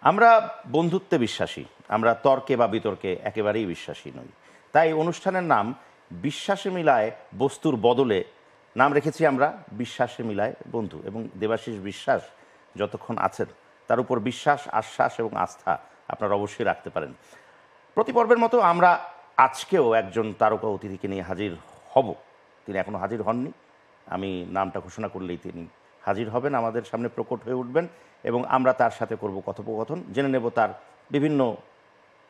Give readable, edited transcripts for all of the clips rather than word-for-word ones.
আমরা বন্ধুত্বে বিশ্বাসী, আমরা তর্কে বা বিতর্কে একেবারেই বিশ্বাসী নই। তাই অনুষ্ঠানের নাম বিশ্বাসে মিলায় বস্তুর বদলে নাম রেখেছি আমরা বিশ্বাসে মিলায় বন্ধু। এবং দেবাশিস বিশ্বাস যতক্ষণ আছেন তার উপর বিশ্বাস, আশ্বাস এবং আস্থা আপনারা অবশ্যই রাখতে পারেন। প্রতি পর্বের মতো আমরা আজকেও একজন তারকা অতিথিকে নিয়ে হাজির হব। তিনি এখনও হাজির হননি, আমি নামটা ঘোষণা করলেই তিনি হাজির হবেন, আমাদের সামনে প্রকট হয়ে উঠবেন এবং আমরা তার সাথে করব কথোপকথন, জেনে নেব তার বিভিন্ন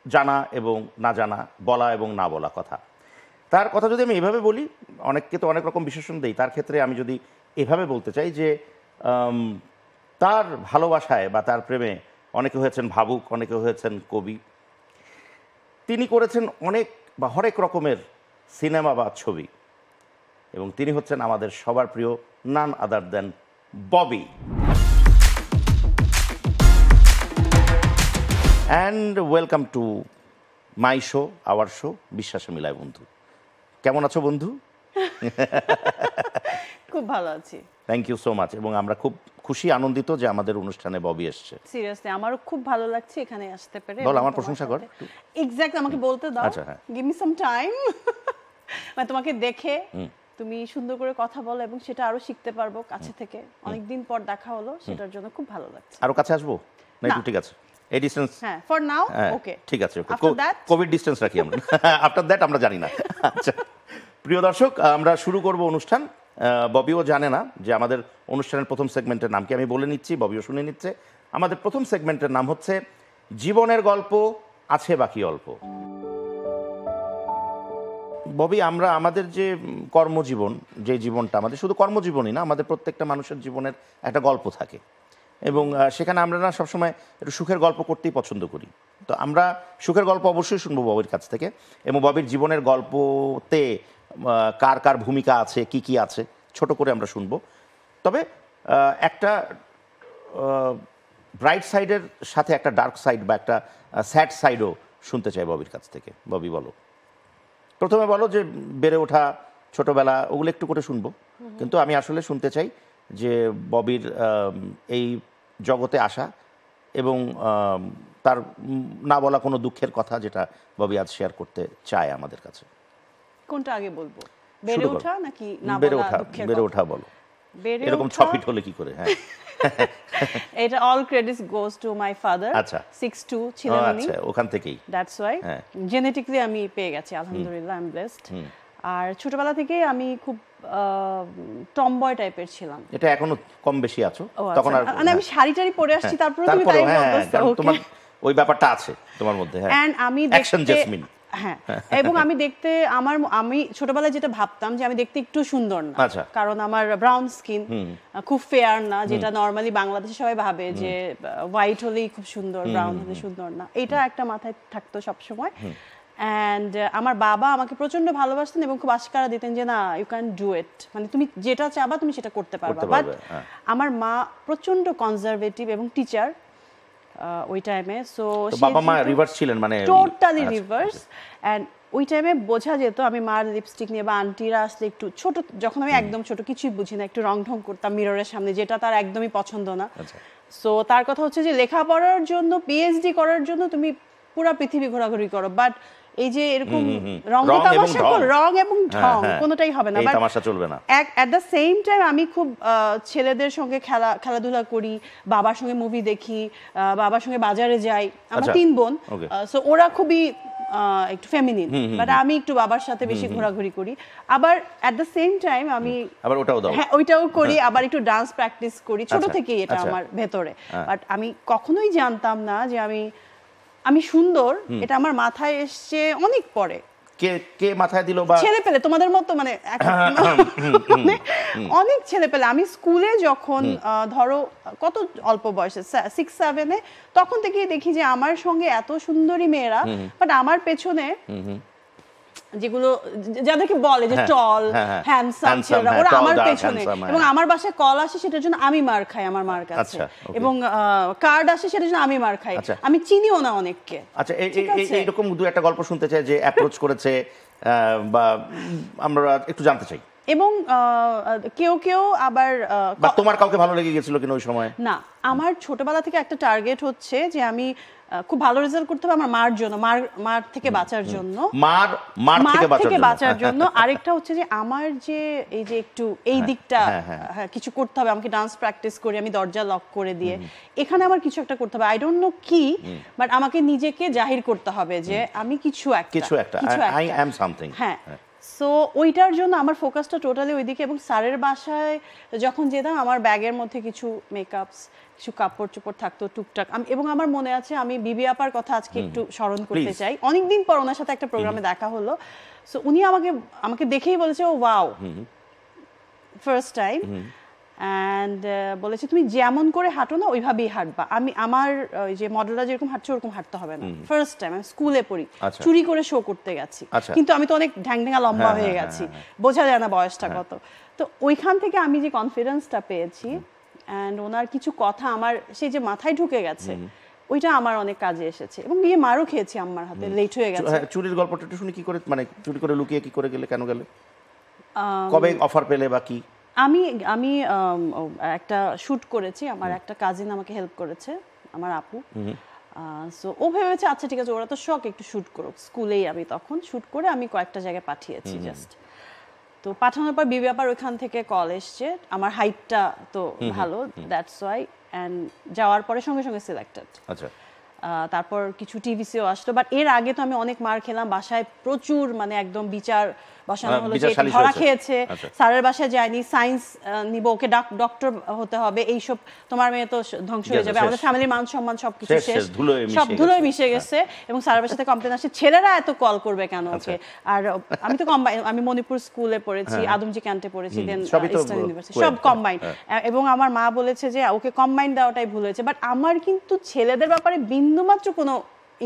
জানা এবং না জানা, বলা এবং না বলা কথা। তার কথা যদি আমি এভাবে বলি, অনেককে তো অনেক রকম বিশেষণ দেই, তার ক্ষেত্রে আমি যদি এভাবে বলতে চাই যে তার ভালোবাসায় বা তার প্রেমে অনেকে হয়েছেন ভাবুক, অনেকে হয়েছেন কবি। তিনি করেছেন অনেক বা হরেক রকমের সিনেমা বা ছবি এবং তিনি হচ্ছেন আমাদের সবার প্রিয় none other than Bobby. And welcome to my show, our show, বিশ্বাসে মিলায় বন্ধু। কেমন আছো বন্ধু? খুব ভালো আছি। Thank you so much. এবং আমরা খুব খুশি, আনন্দিত যে আমাদের অনুষ্ঠানে ববি এসছে। সিরিয়াসলি আমারও খুব ভালো লাগছে এখানে আসতে পেরে। বল, আমার প্রশংসা কর। এক্স্যাক্টলি আমাকে বলতে দাও। আচ্ছা, হ্যাঁ। Give me some time. মানে তোমাকে দেখে তুমি সুন্দর করে কথা বলো এবং সেটা আরো শিখতে পারবো কাছে থেকে। অনেকদিন পর দেখা হলো, সেটার জন্য খুব ভালো লাগছে। আরো কাছে আসবো না? একটু ঠিক আছে, এই ডিসটেন্স। হ্যাঁ, ফর নাও ওকে, ঠিক আছে, ওকে। আফটার দ্যাট কোভিড ডিসটেন্স রাখি আমরা। আফটার দ্যাট আমরা জানি না। আচ্ছা প্রিয় দর্শক, আমরা শুরু করব অনুষ্ঠান। ববিও জানে না যে আমাদের অনুষ্ঠানের প্রথম সেগমেন্টের নাম কি, আমি বলে নিচ্ছি, ববিও শুনে নিচ্ছে। আমাদের প্রথম সেগমেন্টের নাম হচ্ছে জীবনের গল্প আছে বাকি অল্প। ববি, আমরা আমাদের যে কর্মজীবন, যে জীবনটা আমাদের, শুধু কর্মজীবনই না, আমাদের প্রত্যেকটা মানুষের জীবনের একটা গল্প থাকে এবং সেখানে আমরা না সবসময় একটু সুখের গল্প করতেই পছন্দ করি। তো আমরা সুখের গল্প অবশ্যই শুনবো ববির কাছ থেকে এবং ববির জীবনের গল্পতে কার কার ভূমিকা আছে, কি কি আছে, ছোট করে আমরা শুনবো। তবে একটা ব্রাইট সাইডের সাথে একটা ডার্ক সাইড বা একটা স্যাড সাইডও শুনতে চাই ববির কাছ থেকে। ববি বলো, প্রথমে বলো যে বেড়ে ওঠা, ছোটবেলা, ওগুলো একটু করে শুনবো, কিন্তু আমি আসলে শুনতে চাই যে ববির এই জগতে আসা এবং তার না বলা কোনো দুঃখের কথা যেটা ববি আজ শেয়ার করতে চায় আমাদের কাছে। কোনটা আগে বলবো, বেড়ে ওঠা নাকি না বলা? বেড়ে ওঠা বলো। এরকম 6 ফিট হলে কি করে? হ্যাঁ, এটা all credits goes to my father. আচ্ছা, 6'2" ছিলেন উনি। আচ্ছা, ওখান থেকেই, দ্যাটস ওয়াই জেনেটিক্যালি আমি পেয়ে গেছি, আলহামদুলিল্লাহ, আই এম ব্লেসড। আর ছোটবেলা থেকে আমি খুব টমবয় টাইপের ছিলাম। এটা এখনো কম বেশি আছো তখন? আর মানে আমি শাড়ি টাড়ি পরে আসছি, তারপরে তুমি তাই বলছো, তোমার ওই ব্যাপারটা আছে তোমার মধ্যে। হ্যাঁ, এন্ড আমি অ্যাকশন জেসমিন। হ্যাঁ, এবং আমি দেখতে আমি ছোটবেলায় যেটা ভাবতাম যে আমি দেখতে একটু সুন্দর না, কারণ আমার ব্রাউন স্কিন, খুব ফেয়ার না, যেটা নরমালি বাংলাদেশে সবাই ভাবে যে হোয়াইট হলেই খুব সুন্দর, ব্রাউন হলে সুন্দর না। এটা একটা মাথায় থাকতো সবসময়। অ্যান্ড আমার বাবা আমাকে প্রচন্ড ভালোবাসতেন এবং খুব আশকারা দিতেন যে না, ইউ ক্যান ডু ইট, মানে তুমি যেটা চাবা তুমি সেটা করতে পারবা। বাট আমার মা প্রচন্ড কনজারভেটিভ এবং টিচার ওই টাইমে। সো বাবা মা রিভার্স ছিলেন, মানে টোটালি রিভার্স। এন্ড ওই টাইমে বোঝা যেত আমি মার লিপস্টিক নিয়ে বা আন্টিরা আসলে একটু ছোট, যখন আমি একদম ছোট কিছুই বুঝি না, একটু রং ঢং করতাম মিররের সামনে, যেটা তার একদমই পছন্দ না। সো তার কথা হচ্ছে যে লেখাপড়ার জন্য, পিএইচডি করার জন্য তুমি পুরো পৃথিবী ঘোরাঘুরি করো, বাট এই যে এরকম রং এবং ঢং কোনোটাই হবে না, এই তামাশা চলবে না। এট দ্য সেম টাইম আমি খুব ছেলেদের সঙ্গে খেলাধুলা করি, বাবার সঙ্গে মুভি দেখি, বাবার সঙ্গে বাজারে যাই, আমরা 3 বোন। সো ওরা খুবই একটু ফেমিনিন, বাট আমি একটু বাবার সাথে বেশি ঘোরাঘুরি করি। আবার এট দ্য সেম টাইম আমি আবার ওইটাও করি, আবার একটু ডান্স প্র্যাকটিস করি, ছোট থেকেই এটা আমার ভেতরে। বাট আমি কখনোই জানতাম না যে আমি সুন্দর, এটা আমার মাথায় এসছে অনেক পরে। কে মাথায় দিল? বা ছেলে পেলে তোমাদের মতো, মানে অনেক ছেলে পেলে। আমি স্কুলে যখন ধরো কত অল্প বয়সে 6-7-এ, তখন থেকেই দেখি যে আমার সঙ্গে এত সুন্দরী মেয়েরা, বাট আমার পেছনে যেগুলো যাদেরকে বলে যে টল হ্যান্ডসাম ছেলেরা, ওরা আমার পেছনে, এবং আমার বাসায় কল আসে সেটার জন্য আমি মার খাই আমার মার কাছে, এবং কার্ড আসে সেটার জন্য আমি মার খাই, আমি চিনিও না অনেককে। আচ্ছা, এইরকম দু একটা গল্প শুনতে চাই যে অ্যাপ্রোচ করেছে, বা আমরা একটু জানতে চাই এবং কেউ কেউ আবার বা তোমার কাউকে ভালো লেগে গেছিল কিনা ওই সময়? না, আমার ছোটবেলা থেকে একটা টার্গেট হচ্ছে যে আমি খুব ভালো রেজাল্ট করতে হবে আমার মার জন্য, মার থেকে বাঁচার জন্য, মার থেকে বাঁচার জন্য। আরেকটা হচ্ছে যে আমার যে এই যে একটু এই দিকটা কিছু করতে হবে, আমাকে ডান্স প্র্যাকটিস করে আমি দরজা লক করে দিয়ে এখানে আমার কিছু একটা করতে হবে, আই ডোন্ট নো কি, বাট আমাকে নিজেকে জাহির করতে হবে যে আমি কিছু একটা আই অ্যাম সামথিং। হ্যাঁ, সো ওইটার জন্য আমার ফোকাসটা টোটালি ওইদিকে। এবং স্যারের বাসায় যখন যেতাম আমার ব্যাগের মধ্যে কিছু মেকআপস, কিছু কাপড় চোপড় থাকতো টুকটাক। এবং আমার মনে আছে, আমি বিবি আপার কথা আজকে একটু স্মরণ করতে চাই। অনেকদিন পর ওনার সাথে একটা প্রোগ্রামে দেখা হলো, সো উনি আমাকে দেখেই বলেছে ও ওয়াও, ফার্স্ট টাইম, অ্যান্ড বলেছে তুমি যেমন করে হাঁটো না ওইভাবেই হাঁটবা, আমার ওই যে মডেলরা যেরকম হাঁটছে ওরকম হাঁটতে হবে না। ফার্স্ট টাইম আমি স্কুলে পড়ি, চুরি করে শো করতে গেছি, কিন্তু আমি তো অনেক ঢ্যাংঢ্যাঙা লম্বা হয়ে গেছি, বোঝা যায় না বয়সটা কত। তো ওইখান থেকে আমি যে কনফিডেন্সটা পেয়েছি অ্যান্ড ওনার কিছু কথা আমার সেই যে মাথায় ঢুকে গেছে, ওইটা আমার অনেক কাজে এসেছে। এবং গিয়ে মারও খেয়েছি আম্মার হাতে, লেট হয়ে গেছে। চুরির গল্পটা একটু শুনি, কি করে মানে চুরি করে লুকিয়ে কি করে গেলে, কেন গেলে, কবে অফার পেলে বা কি? আমি একটা শুট করেছি, আমার একটা কাজিন আমাকে হেল্প করেছে, আমার আপু। সো ও ভেবেছে আচ্ছা ঠিক আছে, ওরা তো শখ, একটু শুট করুক স্কুলেই। আমি তখন শুট করে আমি কয়েকটা জায়গায় পাঠিয়েছি জাস্ট। তো পাঠানোর পর বিবি আপার ওইখান থেকে কল এসছে, আমার হাইটটা তো ভালো, দ্যাটস ওয়াই, অ্যান্ড যাওয়ার পরে সঙ্গে সঙ্গে সিলেক্টেড। আচ্ছা, তারপর কিছু টিভিসিও আসলো, বাট এর আগে তো আমি অনেক মার খেলাম, বাসায় প্রচুর মানে একদম বিচার বসানো হলো যে ধরা খেয়েছে, স্যারের বাসায় যায়নি, সায়েন্স নিব, ওকে ডক্টর হতে হবে, এইসব, তোমার মেয়ে তো ধ্বংস হয়ে যাবে, আমাদের ফ্যামিলির মান সম্মান সবকিছু শেষ, সব ধুলোয় মিশে গেছে। এবং স্যারের বাসাতে কমপ্লেন আসে, ছেলেরা এত কল করবে কেন ওকে। আর আমি তো আমি মণিপুর স্কুলে পড়েছি, আদমজি ক্যান্টে পড়েছি, দেন ইস্টার্ন ইউনিভার্সিটি, সব কম্বাইন্ড। এবং আমার মা বলেছে যে ওকে কম্বাইন্ড দেওয়াটাই ভুল হয়েছে, বাট আমার কিন্তু ছেলেদের ব্যাপারে বিন্দুমাত্র কোনো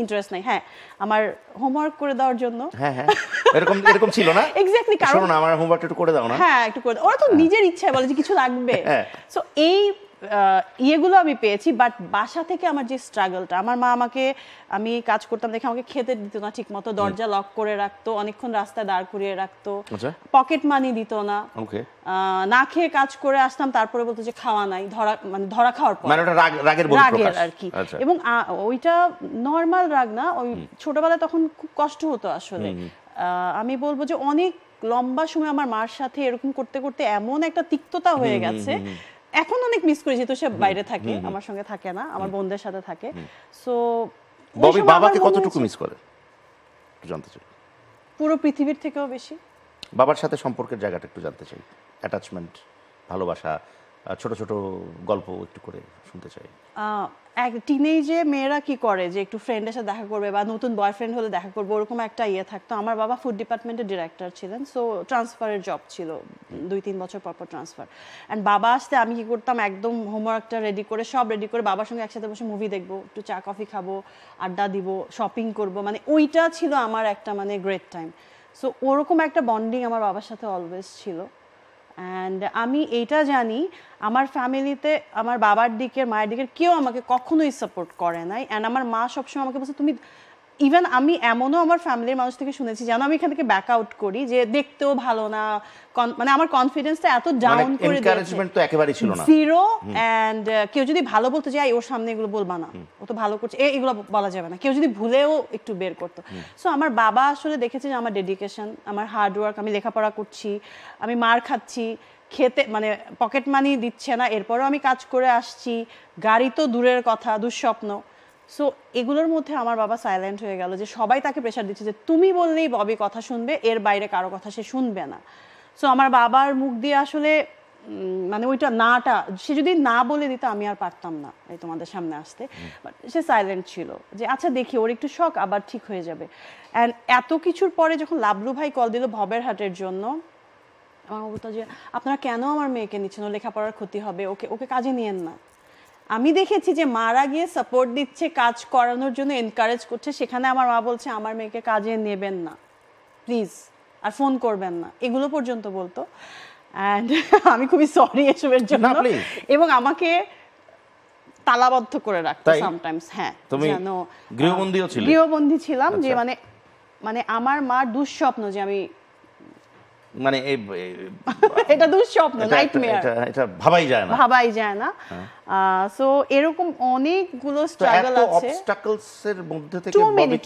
ইন্টারেস্ট নাই। হ্যাঁ, আমার হোমওয়ার্ক করে দেওয়ার জন্য, এরকম ছিল না এক্স্যাক্টলি, কারণ আমার হোমওয়ার্কটা একটু করে দাও না, হ্যাঁ একটু করে দাও, ওরা তো নিজের ইচ্ছায় বলে যে কিছু লাগবে। সো এই ইয়েগুলো আমি পেয়েছি, বাট বাসা থেকে আমার যে স্ট্রাগলটা, আমার মা আমি কাজ করতাম দেখে আমাকে খেতে দিত না ঠিক মতো, দরজা লক করে রাখতো, অনেকক্ষণ রাস্তায় দাঁড় করিয়ে রাখতো, পকেট মানি দিত না, না খেয়ে কাজ করে আসতাম, তারপরে বলতো যে খাওয়া নাই, ধরা খাওয়ার পর, রাগের আর কি। এবং ওইটা নর্মাল রাগ না, ওই ছোটবেলায় তখন খুব কষ্ট হতো আসলে। আমি বলবো যে অনেক লম্বা সময় আমার মার সাথে এরকম করতে করতে এমন একটা তিক্ততা হয়ে গেছে, এখন অনেক মিস করি, যেহেতু সে বাইরে থাকে, আমার সঙ্গে থাকে না, আমার বোনদের সাথে থাকে। সো ববি বাবাকে কতটুকু মিস করে জানতে চাই? পুরো পৃথিবীর থেকেও বেশি। বাবার সাথে সম্পর্কের জায়গাটা একটু জানতে চাই, অ্যাটাচমেন্ট, ভালোবাসা, ছোট ছোট গল্প একটু করে শুনতে চাই। এক টিনেজে মেয়েরা কি করে যে একটু ফ্রেন্ডের সাথে দেখা করবে বা নতুন বয়ফ্রেন্ড হলে দেখা করবে, ওরকম একটা ইয়ে থাকতো। আমার বাবা ফুড ডিপার্টমেন্টের ডিরেক্টর ছিলেন, সো ট্রান্সফারের জব ছিল, 2-3 বছর পর পর ট্রান্সফার। অ্যান্ড বাবা আসতে আমি কি করতাম, একদম হোমওয়ার্কটা রেডি করে, সব রেডি করে বাবার সঙ্গে একসাথে বসে মুভি দেখবো, একটু চা কফি খাবো, আড্ডা দিব, শপিং করব, মানে ওইটা ছিল আমার একটা মানে গ্রেট টাইম। সো ওরকম একটা বন্ডিং আমার বাবার সাথে অলওয়েজ ছিল। অ্যান্ড আমি এইটা জানি, আমার ফ্যামিলিতে আমার বাবার দিকের, মায়ের দিকের কেউ আমাকে কখনোই সাপোর্ট করে নাই। অ্যান্ড আমার মা সবসময় আমাকে বলছে তুমি, ইভেন আমি এমনও আমার ফ্যামিলির মানুষ থেকে শুনেছি যেন আমি এখান থেকে ব্যাক আউট করি, যে দেখতেও ভালো না, মানে আমার কনফিডেন্সটা এত ডাউন করে দিয়েছে, একেবারেই ছিল না, জিরো। অ্যান্ড কেউ যদি ভালো বলতে যায় ওর সামনে এগুলো বলবা না, ও তো ভালো করছে, এগুলো বলা যাবে না, কেউ যদি ভুলেও একটু বের করতো। সো আমার বাবা আসলে দেখেছে যে আমার ডেডিকেশন, আমার হার্ডওয়ার্ক, আমি লেখাপড়া করছি, আমি মার খাচ্ছি, খেতে মানে পকেট মানি দিচ্ছে না, এরপরও আমি কাজ করে আসছি, গাড়ি তো দূরের কথা, দুঃস্বপ্ন। সো এগুলোর মধ্যে আমার বাবা সাইলেন্ট হয়ে গেল, যে সবাই তাকে প্রেশার দিচ্ছে যে তুমি বললেই ববি কথা শুনবে, এর বাইরে কারো কথা সে শুনবে না। সো আমার বাবার মুখ দিয়ে আসলে মানে ওইটা নাটা, সে যদি না বলে দিত আমি আর পারতাম না এই তোমাদের সামনে আসতে, বাট সে সাইলেন্ট ছিল যে আচ্ছা দেখি, ওর একটু শখ, আবার ঠিক হয়ে যাবে। অ্যান্ড এত কিছুর পরে যখন লাবলু ভাই কল দিল ভবের হাটের জন্য, আমার বলতো যে আপনারা কেন আমার মেয়েকে নিচ্ছেন, ও লেখাপড়ার ক্ষতি হবে, ওকে কাজে নিয়েন না। আমি দেখেছি যে মারা গিয়ে সাপোর্ট দিচ্ছে, কাজ করানোর জন্য এনকারেজ করছে, সেখানে আমার মা বলছে আমার মেয়েকে কাজে নেবেন না প্লিজ, আর ফোন করবেন না, এগুলো পর্যন্ত বলতো। অ্যান্ড আমি খুবই সরি এসবের জন্য, এবং আমাকে তালাবদ্ধ করে রাখতো সামটাইমস। হ্যাঁ, যেন গৃহবন্দী ছিলাম, যে মানে আমার মার দুঃস্বপ্ন যে আমি মানে এটা দুঃস্বপ্ন, নাইটমেয়ার, এটা ভাবাই যায় না। সো এরকম অনেকগুলো স্ট্রাগল আছে, অবস্টাকলস এর মধ্যে থেকে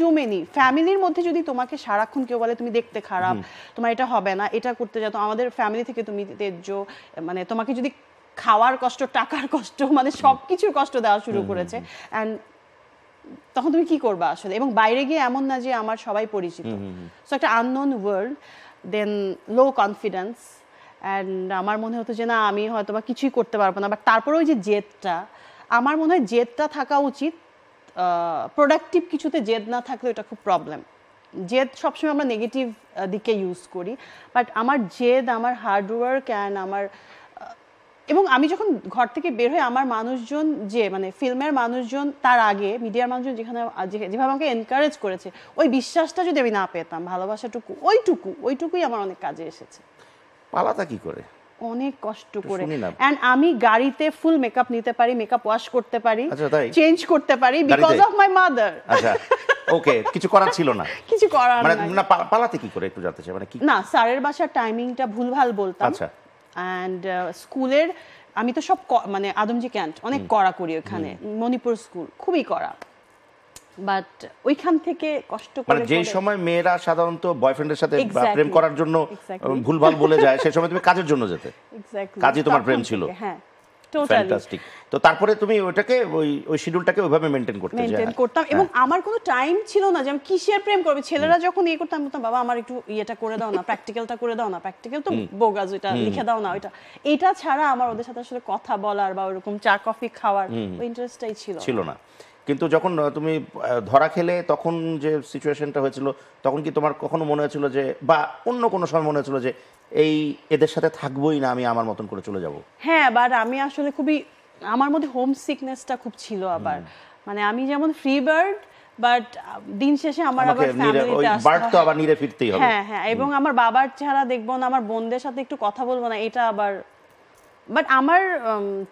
টু মেনি ফ্যামিলির মধ্যে যদি তোমাকে সারাক্ষণ কেউ বলে তুমি দেখতে খারাপ, তোমার এটা হবে না, এটা করতে যাও, তো আমাদের ফ্যামিলি থেকে তুমি তেজ্য, মানে তোমাকে যদি খাওয়ার কষ্ট, টাকার কষ্ট, মানে সবকিছুর কষ্ট দেওয়া শুরু করেছে, অ্যান্ড তখন তুমি কি করবা আসলে? এবং বাইরে গিয়ে এমন না যে আমার সবাই পরিচিত, সো একটা unknown world, then low confidence, and আমার মনে হতো যে না আমি হয়তো বা কিছুই করতে পারবো না, বাট তারপরে ওই যে জেদটা, আমার মনে হয় জেদটা থাকা উচিত। প্রোডাক্টিভ কিছুতে জেদ না থাকলে এটা খুব প্রবলেম। জেদ সবসময় আমরা নেগেটিভ দিকে ইউজ করি, বাট আমার জেদ, আমার হার্ডওয়ার্ক অ্যান্ড আমার এবং আমি যখন ঘর থেকে বের হয়ে আমার মানুষজন, যে মানে ফিল্মের মানুষজন, তার আগে মিডিয়ার মানুষজন যেভাবে আমাকে এনকারেজ করেছে, ওই বিশ্বাসটা যদি আমি না পেতাম, ভালোবাসাটুকু, ওইটুকুই আমার অনেক কাজে এসেছে। পালাতা কি করে? অনেক কষ্ট করে, এন্ড আমি গাড়িতে ফুল মেকআপ নিতে পারি, মেকআপ ওয়াশ করতে পারি, চেঞ্জ করতে পারি, বিকজ অফ মাই মাদার। আচ্ছা, ওকে, কিছু করার ছিল না, কিছু করার মানে না। পালাতে কি করে একটু জানতে চাই, মানে কি? না, স্যারের বাসার টাইমিংটা ভুলভাল বলতাম। আচ্ছা। অ্যান্ড স্কুলের আমি তো সব মানে আদমজি ক্যান্ট অনেক কড়া করি ওখানে, মণিপুর স্কুল খুবই কড়া, বাট ওইখান থেকে কষ্ট করে, মানে যেই সময় মেয়েরা সাধারণত বয়ফ্রেন্ডের সাথে প্রেম করার জন্য ভুলভাল বলে যায়, সেই সময় তুমি কাজের জন্য যেতে, কাজই তোমার প্রেম ছিল। হ্যাঁ, ফ্যান্টাস্টিক। তো তারপরে তুমি ওটাকে ওই শিডিউলটাকে ওইভাবে মেইনটেইন করতাম, এবং আমার কোনো টাইম ছিল না যে আমি কিসের প্রেম করব। ছেলেরা যখন ইয়ে করতাম, বলতাম বাবা আমার একটু ইয়েটা করে দাও না, প্র্যাকটিক্যালটা করে দাও না, প্র্যাকটিক্যাল তো বোগাজ, ওইটা লিখে দাও না, এটা ছাড়া আমার ওদের সাথে আসলে কথা বলার বা ওরকম চা কফি খাওয়ার ওই ইন্টারেস্টটাই ছিল না। কিন্তু যখন তুমি ধরা খেলে, তখন যে সিচুয়েশনটা হয়েছিল, তখন কি তোমার কখনো মনে হয়েছিল যে, বা অন্য কোনো সময় মনে হয়েছিল যে এই এদের সাথে থাকবোই না, আমি আমার মতন করে চলে যাব? হ্যাঁ, বাট আমি আসলে খুবই, আমার মধ্যে হোম সিকনেসটা খুব ছিল আবার, মানে আমি যেমন ফ্রি বার্ড, বাট দিন শেষে আমার আবার ফ্যামিলিতে আসতে হয়, আবার নিরে ফিরতেই হবে। হ্যাঁ, এবং আমার বাবার চেহারা দেখবো না, আমার বোনদের সাথে একটু কথা বলবো না, এটা আবার। বাট আমার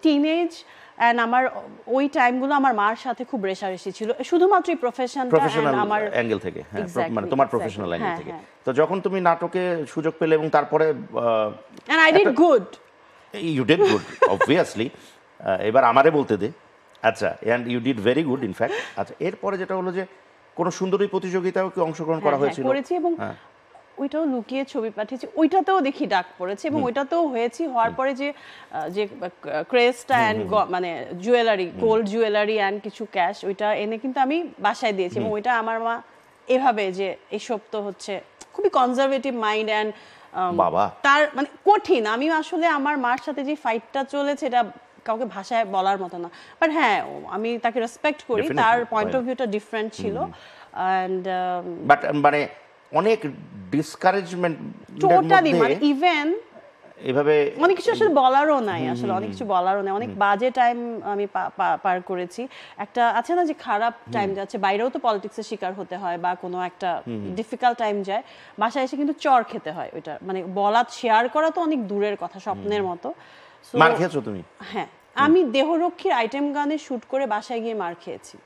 টিনেজ এন্ড আমার ওই টাইমগুলো আমার মার সাথে খুব রেশারেশি ছিল, শুধুমাত্র প্রফেশনাল অ্যাঙ্গেল থেকে, মানে তোমার প্রফেশনাল অ্যাঙ্গেল থেকে। তো যখন তুমি নাটকে সুযোগ পেলে এবং তারপরে and I did good, you did good obviously. এবার আমারে বলতে দে। আচ্ছা, and you did very good in fact. আচ্ছা, এরপরে যেটা হলো যে কোনো সুন্দরী প্রতিযোগিতাও কি অংশগ্রহণ করা হয়েছিল? করেছি, এবং ওইটাও লুকিয়ে ছবি পাঠিয়েছি, ওইটাতেও দেখি ডাক পড়েছে, এবং ওইটাতেও হয়েছি। হওয়ার পরে যে ক্রেস্টটা অ্যান্ড মানে জুয়েলারি, গোল্ড জুয়েলারি অ্যান্ড কিছু ক্যাশ, ওইটা এনে কিন্তু আমি বাসায় দিয়েছি, এবং ওইটা আমার মা এভাবে যে এইসব তো হচ্ছে খুবই কনজারভেটিভ মাইন্ড অ্যান্ড বাবা, তার মানে কঠিন। আমি আসলে আমার মার সাথে যে ফাইটটা চলেছে, এটা কাউকে ভাষায় বলার মতো না, বাট হ্যাঁ আমি তাকে রেসপেক্ট করি, তার পয়েন্ট অফ ভিউটা ডিফারেন্ট ছিল। অ্যান্ড বাট মানে অনেক ডিসকারেজমেন্ট টোটালি, মানে ইভেন এভাবে অনেক কিছু আসলে বলারও নাই, আসলে অনেক কিছু বলারও নাই, অনেক বাজে টাইম আমি পার করেছি। একটা আছে না যে খারাপ টাইম যাচ্ছে, বাইরেও তো পলিটিক্সের শিকার হতে হয় বা কোনো একটা ডিফিকাল্ট টাইম যায়, বাসায় এসে কিন্তু চর খেতে হয়। ওইটা মানে বলা, শেয়ার করা তো অনেক দূরের কথা, স্বপ্নের মতো। মার খেয়েছো তুমি? হ্যাঁ, আমি দেহরক্ষীর আইটেম গানে শুট করে বাসায় গিয়ে মার খেয়েছি।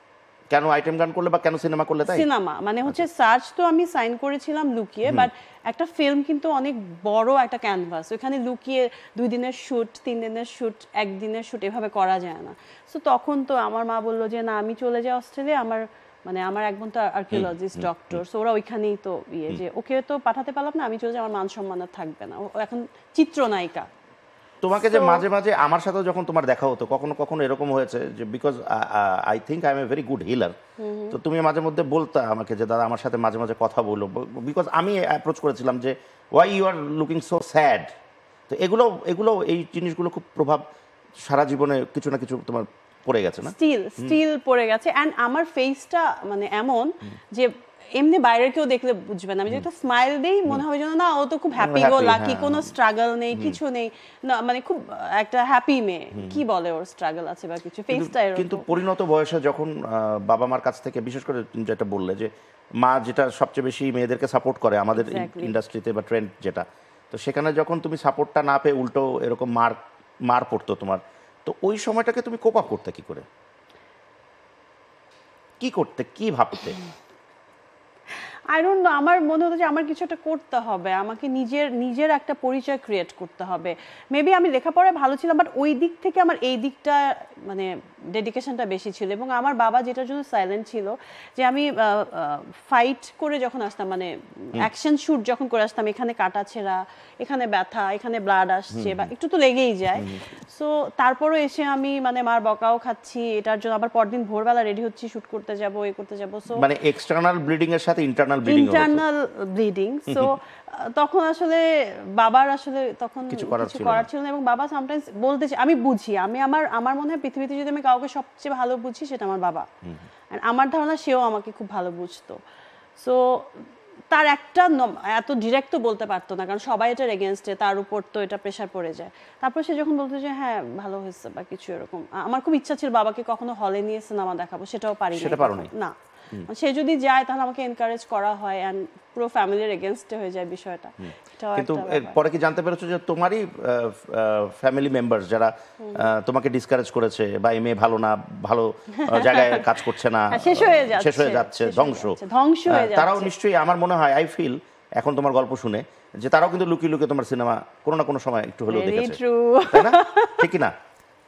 কেন আইটেম গান করলে বা কেন সিনেমা করলে? তাই সিনেমা মানে হচ্ছে সার্চ তো আমি সাইন করেছিলাম লুকিয়ে, বাট একটা ফিল্ম কিন্তু অনেক বড় একটা ক্যানভাস, ওখানে লুকিয়ে 2 দিনের শুট, 3 দিনের শুট, 1 দিনের শুট এভাবে করা যায় না। সো তখন তো আমার মা বললো যে না আমি চলে যাই অস্ট্রেলিয়া, আমার এক বোন তো আর্কিওলজিস্ট ডক্টর, সো ওরা ওইখানেই তো যে ওকে তো পাঠাতে পারলাম না, আমি চলে যাই, আমার মান সম্মান থাকবে না, ও এখন চিত্রনায়িকা। তোমাকে যে মাঝে মাঝে আমার সাথে যখন তোমার দেখা হতো, কখনো কখনো এরকম হয়েছে যে, because I think I am a very good healer, তো তুমি মাঝে মধ্যে বলতা আমাকে যে দাদা আমার সাথে মাঝে মাঝে কথা বলো, বিকজ আমি অ্যাপ্রোচ করেছিলাম যে why you are looking so sad. তো এগুলো এই জিনিসগুলো খুব প্রভাব সারা জীবনে কিছু না কিছু তোমার পড়ে গেছে না? স্টিল পড়ে গেছে। অ্যান্ড আমার ফেসটা মানে এমন যে এমনি বাইরের কেউ দেখলে বুঝবে না, আমি যে একটা স্মাইল দেই মনে হবে যেন না ও তো খুব হ্যাপি গো লাকি, কোনো স্ট্রাগল নেই, কিছু নেই না, মানে খুব একটা হ্যাপি মেয়ে, কি বলে ওর স্ট্রাগল আছে বা কিছু, ফেসটা এরকম। কিন্তু পরিণত বয়সে যখন বাবা মার কাছ থেকে, বিশেষ করে যেটা বললে যে মা যেটা সবচেয়ে বেশি মেয়েদেরকে সাপোর্ট করে আমাদের ইন্ডাস্ট্রিতে বা ট্রেন্ড যেটা, তো সেখানে যখন তুমি সাপোর্টটা না পেয়ে উল্টো এরকম মার পড়তো তোমার, তো ওই সময়টাকে তুমি কোপ আপ করতে কি করে, কি করতে, কি ভাবতে? আই ডোন্ট নো, আমার মনে হতো যে আমার কিছু একটা করতে হবে, আমাকে নিজের একটা পরিচয় ক্রিয়েট করতে হবে। মেবি আমি লেখাপড়ায় ভালো ছিলাম, বাট ওই দিক থেকে আমার এই দিকটা মানে ডেডিকেশনটা বেশি ছিল। এবং আমার বাবা যেটার জন্য সাইলেন্ট ছিল, যে আমি ফাইট করে যখন আসতাম, মানে অ্যাকশন শুট যখন করে আসতাম, এখানে কাটা ছেঁড়া, এখানে ব্যথা, এখানে ব্লাড আসছে, বা একটু তো লেগেই যায়। সো তারপরও এসে আমি মানে মার বকাও খাচ্ছি এটার জন্য, আবার পরদিন ভোরবেলা রেডি হচ্ছি, শুট করতে যাব, এই করতে যাব। সো মানে এক্সটার্নাল ব্লিডিং এর সাথে ইন্টারনাল ব্লিডিং। সো তখন আসলে বাবার আসলে তখন কিছু করার ছিল না। এবং বাবা সামটাইমস বলতেছে, আমি বুঝি, আমি আমার মনে হয় পৃথিবীতে যদি আমি কাউকে সবচেয়ে ভালো বুঝি সেটা আমার বাবা। আর আমার ধারণা সেও আমাকে খুব ভালো বুঝতো। সো তার একটা এত ডিরেক্ট তো বলতে পারতো না, কারণ সবাই এটার এগেনস্টে, তার উপর তো এটা প্রেশার পড়ে যায়। তারপর সে যখন বলতো যে হ্যাঁ ভালো হয়েছে বা কিছু এরকম, আমার খুব ইচ্ছা ছিল বাবাকে কখনো হলে নিয়ে সিনেমা দেখাবো, সেটাও পারি না। সে যদি যায় তাহলে আমাকে এনকারেজ করা হয়, এন্ড পুরো ফ্যামিলির এগেইনস্টে হয়ে যায় বিষয়টা। কিন্তু পরে কি জানতে পেরেছো যে তোমারই ফ্যামিলি মেম্বারস যারা তোমাকে ডিসকারেজ করেছে, বা এই মেয়ে ভালো না, ভালো জায়গায় কাজ করছে না, শেষ হয়ে যাচ্ছে, ধ্বংস হয়ে যাচ্ছে, তারাও নিশ্চয়ই, আমার মনে হয়, আই ফিল এখন তোমার গল্প শুনে, যে তারাও কিন্তু লুকিয়ে লুকিয়ে তোমার সিনেমা কোনো না কোনো সময় একটু হলেও দেখেছে, তাই না? ঠিক না?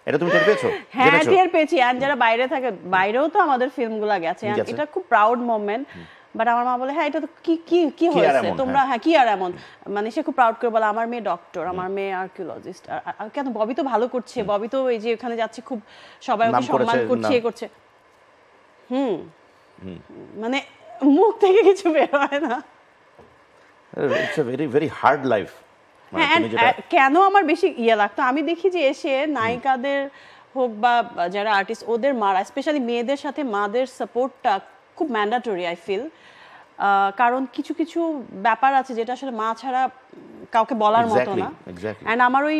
এটা তুমি টের পেয়েছো? হ্যাঁ, টের পেয়েছি। আর যারা বাইরে থাকে, বাইরেও তো আমাদের ফিল্মগুলো গেছে, এটা খুব প্রাউড মোমেন্ট। বাট আমার মা বলে হ্যাঁ এটা তো কি হয়েছে তোমরা, হ্যাঁ কি আর এমন, মানে সে খুব প্রাউড করে বলে আমার মেয়ে ডক্টর, আমার মেয়ে আর্কিওলজিস্ট। আর কেন, ববি তো ভালো করছে, ববি তো এই যে ওখানে যাচ্ছে, খুব সবাই ওকে সম্মান করছে, এ করছে। মানে মুখ থেকে কিছু বের হয় না। It's a very very hard life. কেন আমার বেশি ইয়ে লাগতো, আমি দেখি যে এসে নায়িকাদের হোক বা যারা আর্টিস্ট, ওদের মারা, স্পেশালি মেয়েদের সাথে মাদের সাপোর্টটা খুব ম্যান্ডেটরি আই ফিল। কারণ কিছু কিছু ব্যাপার আছে যেটা আসলে মা ছাড়া কাউকে বলার মতো না। এন্ড আমার ওই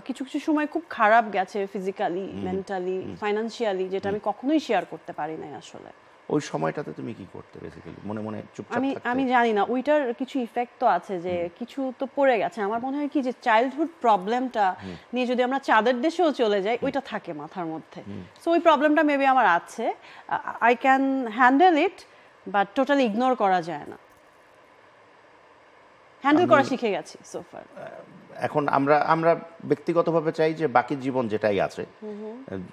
কিছু কিছু সময় খুব খারাপ গেছে, ফিজিক্যালি, মেন্টালি, ফাইনান্সিয়ালি, যেটা আমি কখনোই শেয়ার করতে পারি না আসলে। ওই সময়টাতে তুমি কি করতে বেসিক্যালি? মনে মনে চুপচাপ থাকতে? আমি জানি না, ওইটার কিছু ইফেক্ট তো আছে, যে কিছু তো পড়ে গেছে। আমার মনে হয় কি যে চাইল্ডহুড প্রবলেমটা নিয়ে যদি আমরা চাঁদের দেশেও চলে যাই, ওইটা থাকে মাথার মধ্যে। সো ওই প্রবলেমটা মেবি আমার আছে, I can handle it, but totally ignore করা যায় না। হ্যান্ডেল করা শিখে গেছি সো ফার। এখন আমরা ব্যক্তিগতভাবে চাই যে বাকি জীবন যেটাই আছে,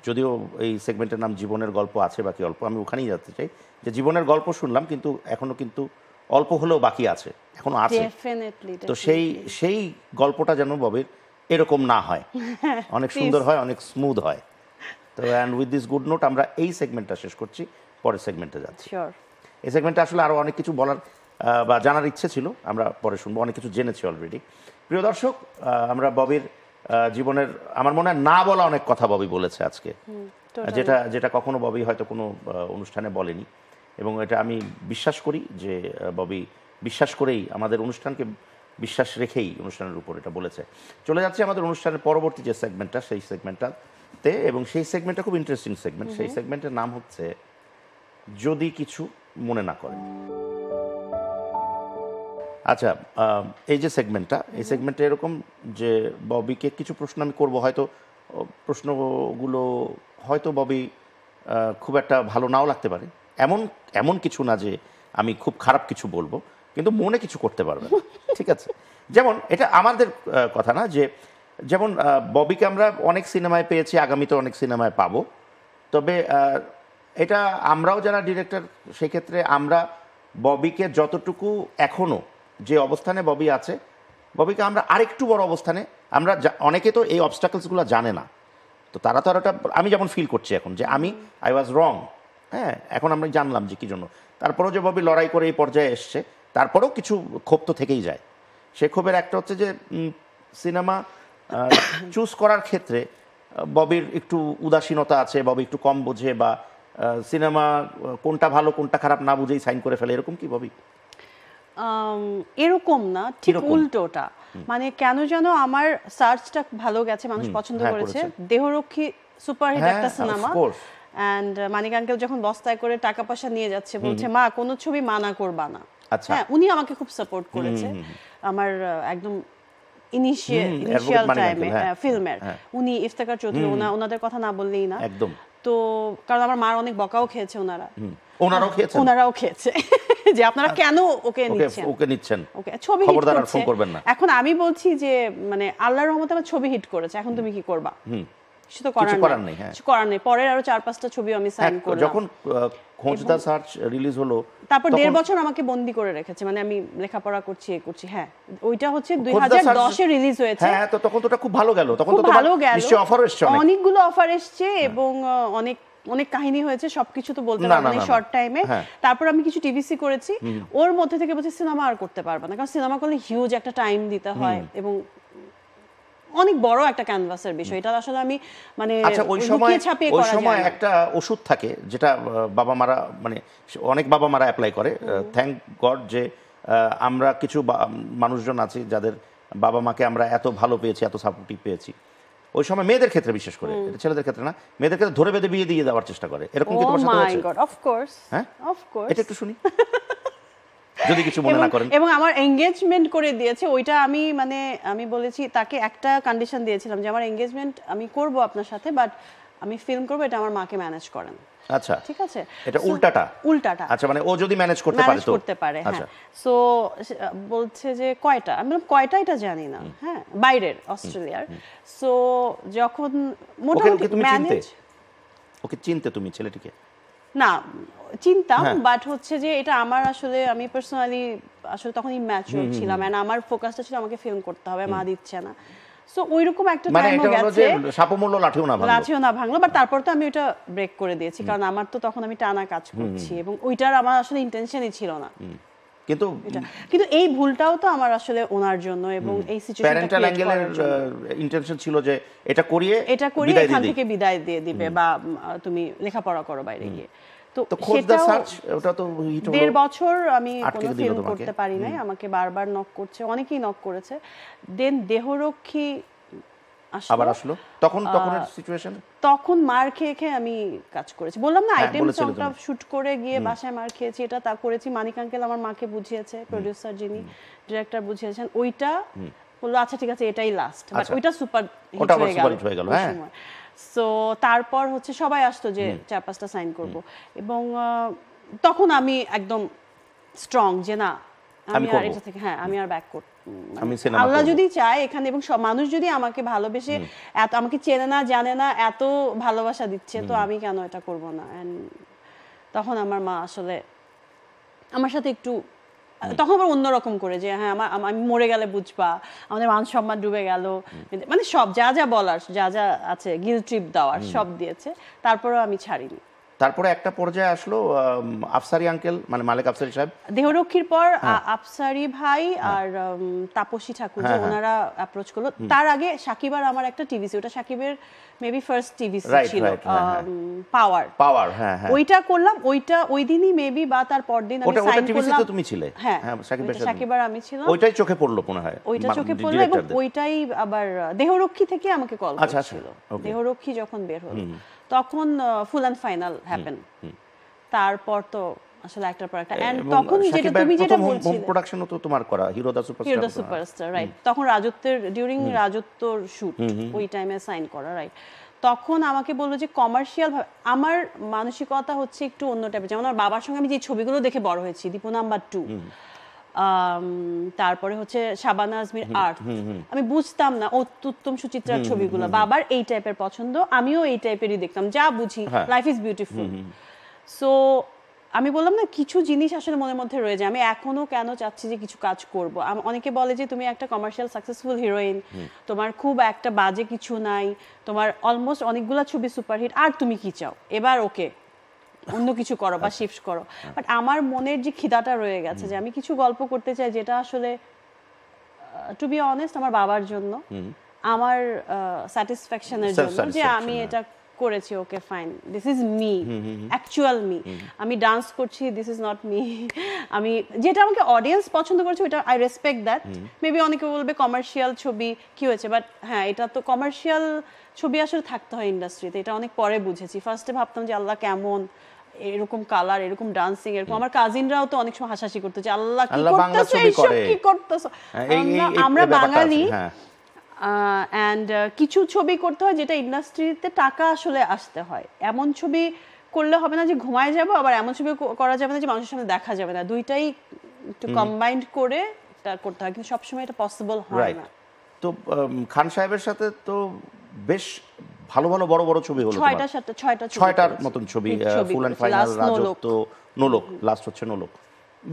যদিও এই সেগমেন্টের নাম জীবনের গল্প আছে বাকি অল্প, আমি ওখানেই যেতে চাই যে জীবনের গল্প শুনলাম, কিন্তু এখনো কিন্তু অল্প হলেও বাকি আছে, এখনো আছে। তো সেই গল্পটা যেন ববির এরকম না হয়, অনেক সুন্দর হয়, অনেক স্মুথ হয়। তো and with this good note আমরা এই সেগমেন্টটা শেষ করছি, পরের সেগমেন্টে যাচ্ছি। এই সেগমেন্টে আসলে আরও অনেক কিছু বলার বা জানার ইচ্ছে ছিল, আমরা পরে শুনবো, অনেক কিছু জেনেছি অলরেডি। প্রিয় দর্শক, আমরা ববির জীবনের, আমার মনে হয় না বলা অনেক কথা ববি বলেছে আজকে, যেটা কখনো ববি হয়তো কোনো অনুষ্ঠানে বলেনি। এবং এটা আমি বিশ্বাস করি যে ববি বিশ্বাস করেই, আমাদের অনুষ্ঠানকে বিশ্বাস রেখেই অনুষ্ঠানের উপর এটা বলেছে। চলে যাচ্ছে আমাদের অনুষ্ঠানের পরবর্তী যে সেগমেন্টটা, সেই সেগমেন্টটাতে, এবং সেই সেগমেন্টটা খুব ইন্টারেস্টিং সেগমেন্ট। সেই সেগমেন্টের নাম হচ্ছে যদি কিছু মনে না করেন। আচ্ছা, এই যে সেগমেন্টটা, এই সেগমেন্টে এরকম যে ববিকে কিছু প্রশ্ন আমি করব, হয়তো প্রশ্নগুলো হয়তো ববি খুব একটা ভালো নাও লাগতে পারে, এমন কিছু না যে আমি খুব খারাপ কিছু বলবো, কিন্তু মনে কিছু করতে পারবে, ঠিক আছে? যেমন এটা আমাদের কথা না, যে যেমন ববিকে আমরা অনেক সিনেমায় পেয়েছি, আগামীতে অনেক সিনেমায় পাবো, তবে এটা আমরাও যারা ডিরেক্টর, সেই ক্ষেত্রে আমরা ববিকে যতটুকু এখনও যে অবস্থানে ববি আছে, ববিকে আমরা আরেকটু বড় অবস্থানে, আমরা অনেকে তো এই অবস্টাকলসগুলো জানে না, তো তারা তো আর ওটা, আমি যেমন ফিল করছি এখন যে আই ওয়াজ রং, হ্যাঁ, এখন আমরা জানলাম যে কী জন্য। তারপরেও যে ববি লড়াই করে এই পর্যায়ে এসছে, তারপরেও কিছু ক্ষোভ তো থেকেই যায়। সেই ক্ষোভের একটা হচ্ছে যে সিনেমা চুজ করার ক্ষেত্রে ববির একটু উদাসীনতা আছে, ববি একটু কম বোঝে, বা সিনেমা কোনটা ভালো কোনটা খারাপ না বুঝেই সাইন করে ফেলে, এরকম কি ববি? এরকম না, ঠিক উল্টোটা। মানে কেন যেন আমার সার্চটা ভালো গেছে, মানুষ পছন্দ করেছে। দেহরক্ষী সুপারহিট একটা সিনেমা, এন্ড মানিক আঙ্কেল যখন বস্তায় করে টাকা পয়সা নিয়ে যাচ্ছে, বলছে মা কোনো ছবি মানা করবা না। হ্যাঁ, উনি আমাকে খুব সাপোর্ট করেছে আমার একদম ইনিশিয়াল টাইমে ফিল্মের। উনি ইফতেখার চৌধুরী, ওনাদের কথা না বললেই না। তো কারণ আমার মার অনেক বকাও খেয়েছে ওনারাও খেয়েছে যে আপনারা কেন ওকে নিচ্ছেন ওকে ছবি খবরদার আর ফোন করবেন না। এখন আমি বলছি যে মানে আল্লাহর রহমতে আমার ছবি হিট করেছে, এখন তুমি কি করবা? কিছু তো করার নেই। কিছু করার নেই। পরের আরো 4-5টা ছবি আমি সাইন করলাম। যখন খোঁজদা সার্চ রিলিজ হলো তারপর 1.5 বছর আমাকে বন্দি করে রেখেছে, মানে আমি লেখাপড়া করছি করছি। হ্যাঁ, ওইটা হচ্ছে 2010 এ রিলিজ হয়েছে। হ্যাঁ, তো তখন তো এটা খুব ভালো গেল। তখন তো তোমার নিশ্চয়ই অফার এসেছে, অনেকগুলো অফার এসেছে এবং অনেক কাহিনী হয়েছে, সবকিছু তো বলতে পারবো না শর্ট টাইমে। তারপর আমি কিছু টিভিসি করেছি, ওর মধ্যে থেকে বলছি সিনেমা আর করতে পারবো না, কারণ সিনেমা করলে হিউজ একটা টাইম দিতে হয় এবং অনেক বড় একটা ক্যানভাসের বিষয়। এটা আসলে আমি মানে ওই সময় একটা ওষুধ থাকে যেটা বাবা মারা মানে অনেক বাবা মারা অ্যাপ্লাই করে। থ্যাংক গড যে আমরা কিছু মানুষজন আছি যাদের বাবা মাকে আমরা এত ভালো পেয়েছি, এত সাপোর্টিভ পেয়েছি। ওই সময় মেয়েদের ক্ষেত্রে বিশেষ করে, এটা ছেলেদের ক্ষেত্রে না, মেয়েদের ক্ষেত্রে ধরে বেঁধে বিয়ে দিয়ে দেওয়ার চেষ্টা করে। এরকম কি তোমার সাথে হয়েছে? ও মাই গড, অফ কোর্স। হ্যাঁ, অফ কোর্স। এটা একটু শুনি যদি কিছু মনে না করেন। এবং আমার এনগেজমেন্ট করে দিয়েছে ওইটা। আমি বলেছি তাকে একটা কন্ডিশন দিয়েছিলাম যে আমার এনগেজমেন্ট আমি করব আপনার সাথে, বাট আমি ফিল্ম করব, এটা আমার মাকে ম্যানেজ করেন। আচ্ছা, ঠিক আছে। এটা উল্টাটা। আচ্ছা, মানে ও যদি ম্যানেজ করতে পারে তো করতে পারে। হ্যাঁ, সো বলছে যে কয়টা, আমি বললাম কয়টা এটা জানি না। হ্যাঁ, বাইরের, অস্ট্রেলিয়ার। সো যখন মোটামুটি ম্যানেজ, ওকে চিনতে তুমি ছেলেটিকে? না, চিন্তাম, বাট হচ্ছে যে এটা আমার আসলে আমি পার্সোনালি আসলে তখন ইম্যাচিউর ছিলাম, এন্ড আমার ফোকাসটা ছিল আমাকে ফিল্ম করতে হবে, মা দিচ্ছে না। সো ওইরকম একটা টাইমও গেছে, সাপমূল্য লাঠিও না ভাঙলো, বাট তারপর তো আমি ওটা ব্রেক করে দিয়েছি, কারণ আমার তো তখন আমি টানা কাজ করছি এবং ওইটার আমার আসলে ইন্টেনশনই ছিল না। কিন্তু এই ভুলটাও তো আমার আসলে ওনার জন্য এবং এই সিচুয়েশনটা ক্রিয়েট করার জন্য। ইন্টেনশন ছিল যে এটা করিয়ে এখান থেকে বিদায় দিয়ে দিবে বা তুমি লেখাপড়া করো বাইরে গিয়ে। তো খোঁজদা সার্চ ওটা তো হিট হলো। 1.5 বছর আমি কোনো ফিল্ম করতে পারি নাই, আমাকে বারবার নক করছে, অনেকেই নক করেছে। দেন দেহরক্ষী আসলো। তখনের সিচুয়েশন, তখন মার খেয়ে আমি কাজ করেছি, বললাম না আইটেম সংটা শুট করে গিয়ে বাসায় মার খেয়েছি, এটা তা করেছি। মানিক আঙ্কেল আমার মাকে বুঝিয়েছে, প্রোডিউসার যিনি ডিরেক্টর বুঝিয়েছেন, ওইটা বললো আচ্ছা ঠিক আছে এটাই লাস্ট, বাট ওইটা সুপার হিট হয়ে গেল। হ্যাঁ, সো তারপর হচ্ছে সবাই আসতো যে 4-5টা সাইন করব, এবং তখন আমি একদম স্ট্রং যে না আমি আর এটা থেকে আমি আর ব্যাক করব। আল্লাহ যদি চায় এখানে, এবং সব মানুষ যদি আমাকে ভালোবেসে এত আমাকে চেনে না জানে না এত ভালোবাসা দিচ্ছে, তো আমি কেন এটা করব না। এন্ড তখন আমার মা আসলে আমার সাথে একটু তখন আবার অন্যরকম করে যে হ্যাঁ আমি মরে গেলে বুঝবা, আমাদের মান সম্মান ডুবে গেল, মানে সব যা যা বলার যা যা আছে গিল্ট ট্রিপ দেওয়ার সব দিয়েছে। তারপরেও আমি ছাড়িনি। তারপরে একটা পর্যায়ে আসলো আফসারি আঙ্কেল, মানে মালিক আফসারি সাহেব, দেহরক্ষীর পর আফসারি ভাই আর তাপসী ঠাকুর যে ওনারা অ্যাপ্রোচ করলো। তার আগে সাকিবার আমার একটা টিভিসি, ওটা সাকিবের মেবি ফার্স্ট টিভিসি ছিল, পাওয়ার। ওইটা করলাম, ওইটা ওই দিনই মেবি বা তার পর দিন আমি সাইন করলাম। তুমি ছিলে? হ্যাঁ, সাকিবার আমি ছিলাম। ওইটাই চোখে পড়লো মনে হয়, ওইটা চোখে পড়লো, এবং ওইটাই আবার দেহরক্ষী থেকে আমাকে কল করেছিল। দেহরক্ষী যখন বের হলো তখন ফুল এন্ড ফাইনাল হ্যাপেন। তারপর তো আসলে একটার পর একটা, এন্ড তখন যেটা তুমি যেটা বলছিলে হোম প্রোডাকশনও তো তোমার করা, হিরো দা সুপারস্টার, রাইট। তখন রাজত্বের ডিউরিং রাজত্বর শুট ওই টাইমে সাইন করা, রাইট। তখন আমাকে বললো যে কমার্শিয়াল ভাবে আমার মানসিকতা হচ্ছে একটু অন্য টাইপের। যেমন আমার বাবার সঙ্গে আমি যে ছবিগুলো দেখে বড় হয়েছি, দীপু নাম্বার 2, তারপরে হচ্ছে শাবানা আজমির আর্ট, আমি বুঝতাম না উত্তম সুচিত্রার ছবিগুলো, বাবার এই টাইপের পছন্দ, আমিও এই টাইপেরই দেখতাম, যা বুঝি লাইফ ইজ বিউটিফুল। সো আমি বললাম না কিছু জিনিস আসলে মনের মধ্যে রয়ে যায়, আমি এখনো কেন চাচ্ছি যে কিছু কাজ করব। অনেকে বলে যে তুমি একটা কমার্শিয়াল সাকসেসফুল হিরোইন, তোমার খুব একটা বাজে কিছু নাই, তোমার অলমোস্ট অনেকগুলা ছবি সুপারহিট, আর তুমি কি চাও এবার ওকে অন্য কিছু করো বা শিফট করো। বাট আমার মনের যে খিদাটা রয়ে গেছে যে আমি কিছু গল্প করতে চাই, যেটা আসলে টু বি অনেস্ট আমার বাবার জন্য, আমার স্যাটিসফ্যাকশনের জন্য, যে আমি এটা করেছি, okay fine, this is me, actual me. আমি ডান্স করছি, দিস ইজ নট মি। আমি যেটা আমাকে অডিয়েন্স পছন্দ করছে ওটা আই রেসপেক্ট দ্যাট। মেবি অনেকে বলবে কমার্শিয়াল ছবি কি হয়েছে, বাট হ্যাঁ এটা তো কমার্শিয়াল ছবি আসলে থাকতে হয় ইন্ডাস্ট্রিতে, এটা অনেক পরে বুঝেছি। ফার্স্টে ভাবতাম যে আল্লাহ কেমন, এরকম কালার, এরকম ডান্সিং, এরকম। আমার কাজিনরাও তো অনেক সময় হাসাহাসি করতো যে আল্লাহ কি করতেছো, এইসব কি করতেছো। আমরা বাঙালি, অ্যান্ড কিছু ছবি করতে হয় যেটা ইন্ডাস্ট্রিতে টাকা আসলে আসতে হয়, এমন ছবি করলে হবে না যে ঘুমায় যাবো, আবার এমন ছবি করা যাবে না যে মানুষের সামনে দেখা যাবে না, দুইটাই একটু কম্বাইন্ড করে এটা করতে হয়, কিন্তু সবসময় এটা পসিবল হয় না। তো খান সাহেবের সাথে তো বেশ ভালো ভালো বড় বড় ছবি হলো, ছয়টার মতন ছবি, ফুল অ্যান্ড ফাইনাল, রাজত্ব, নোলক, লাস্ট হচ্ছে নোলক,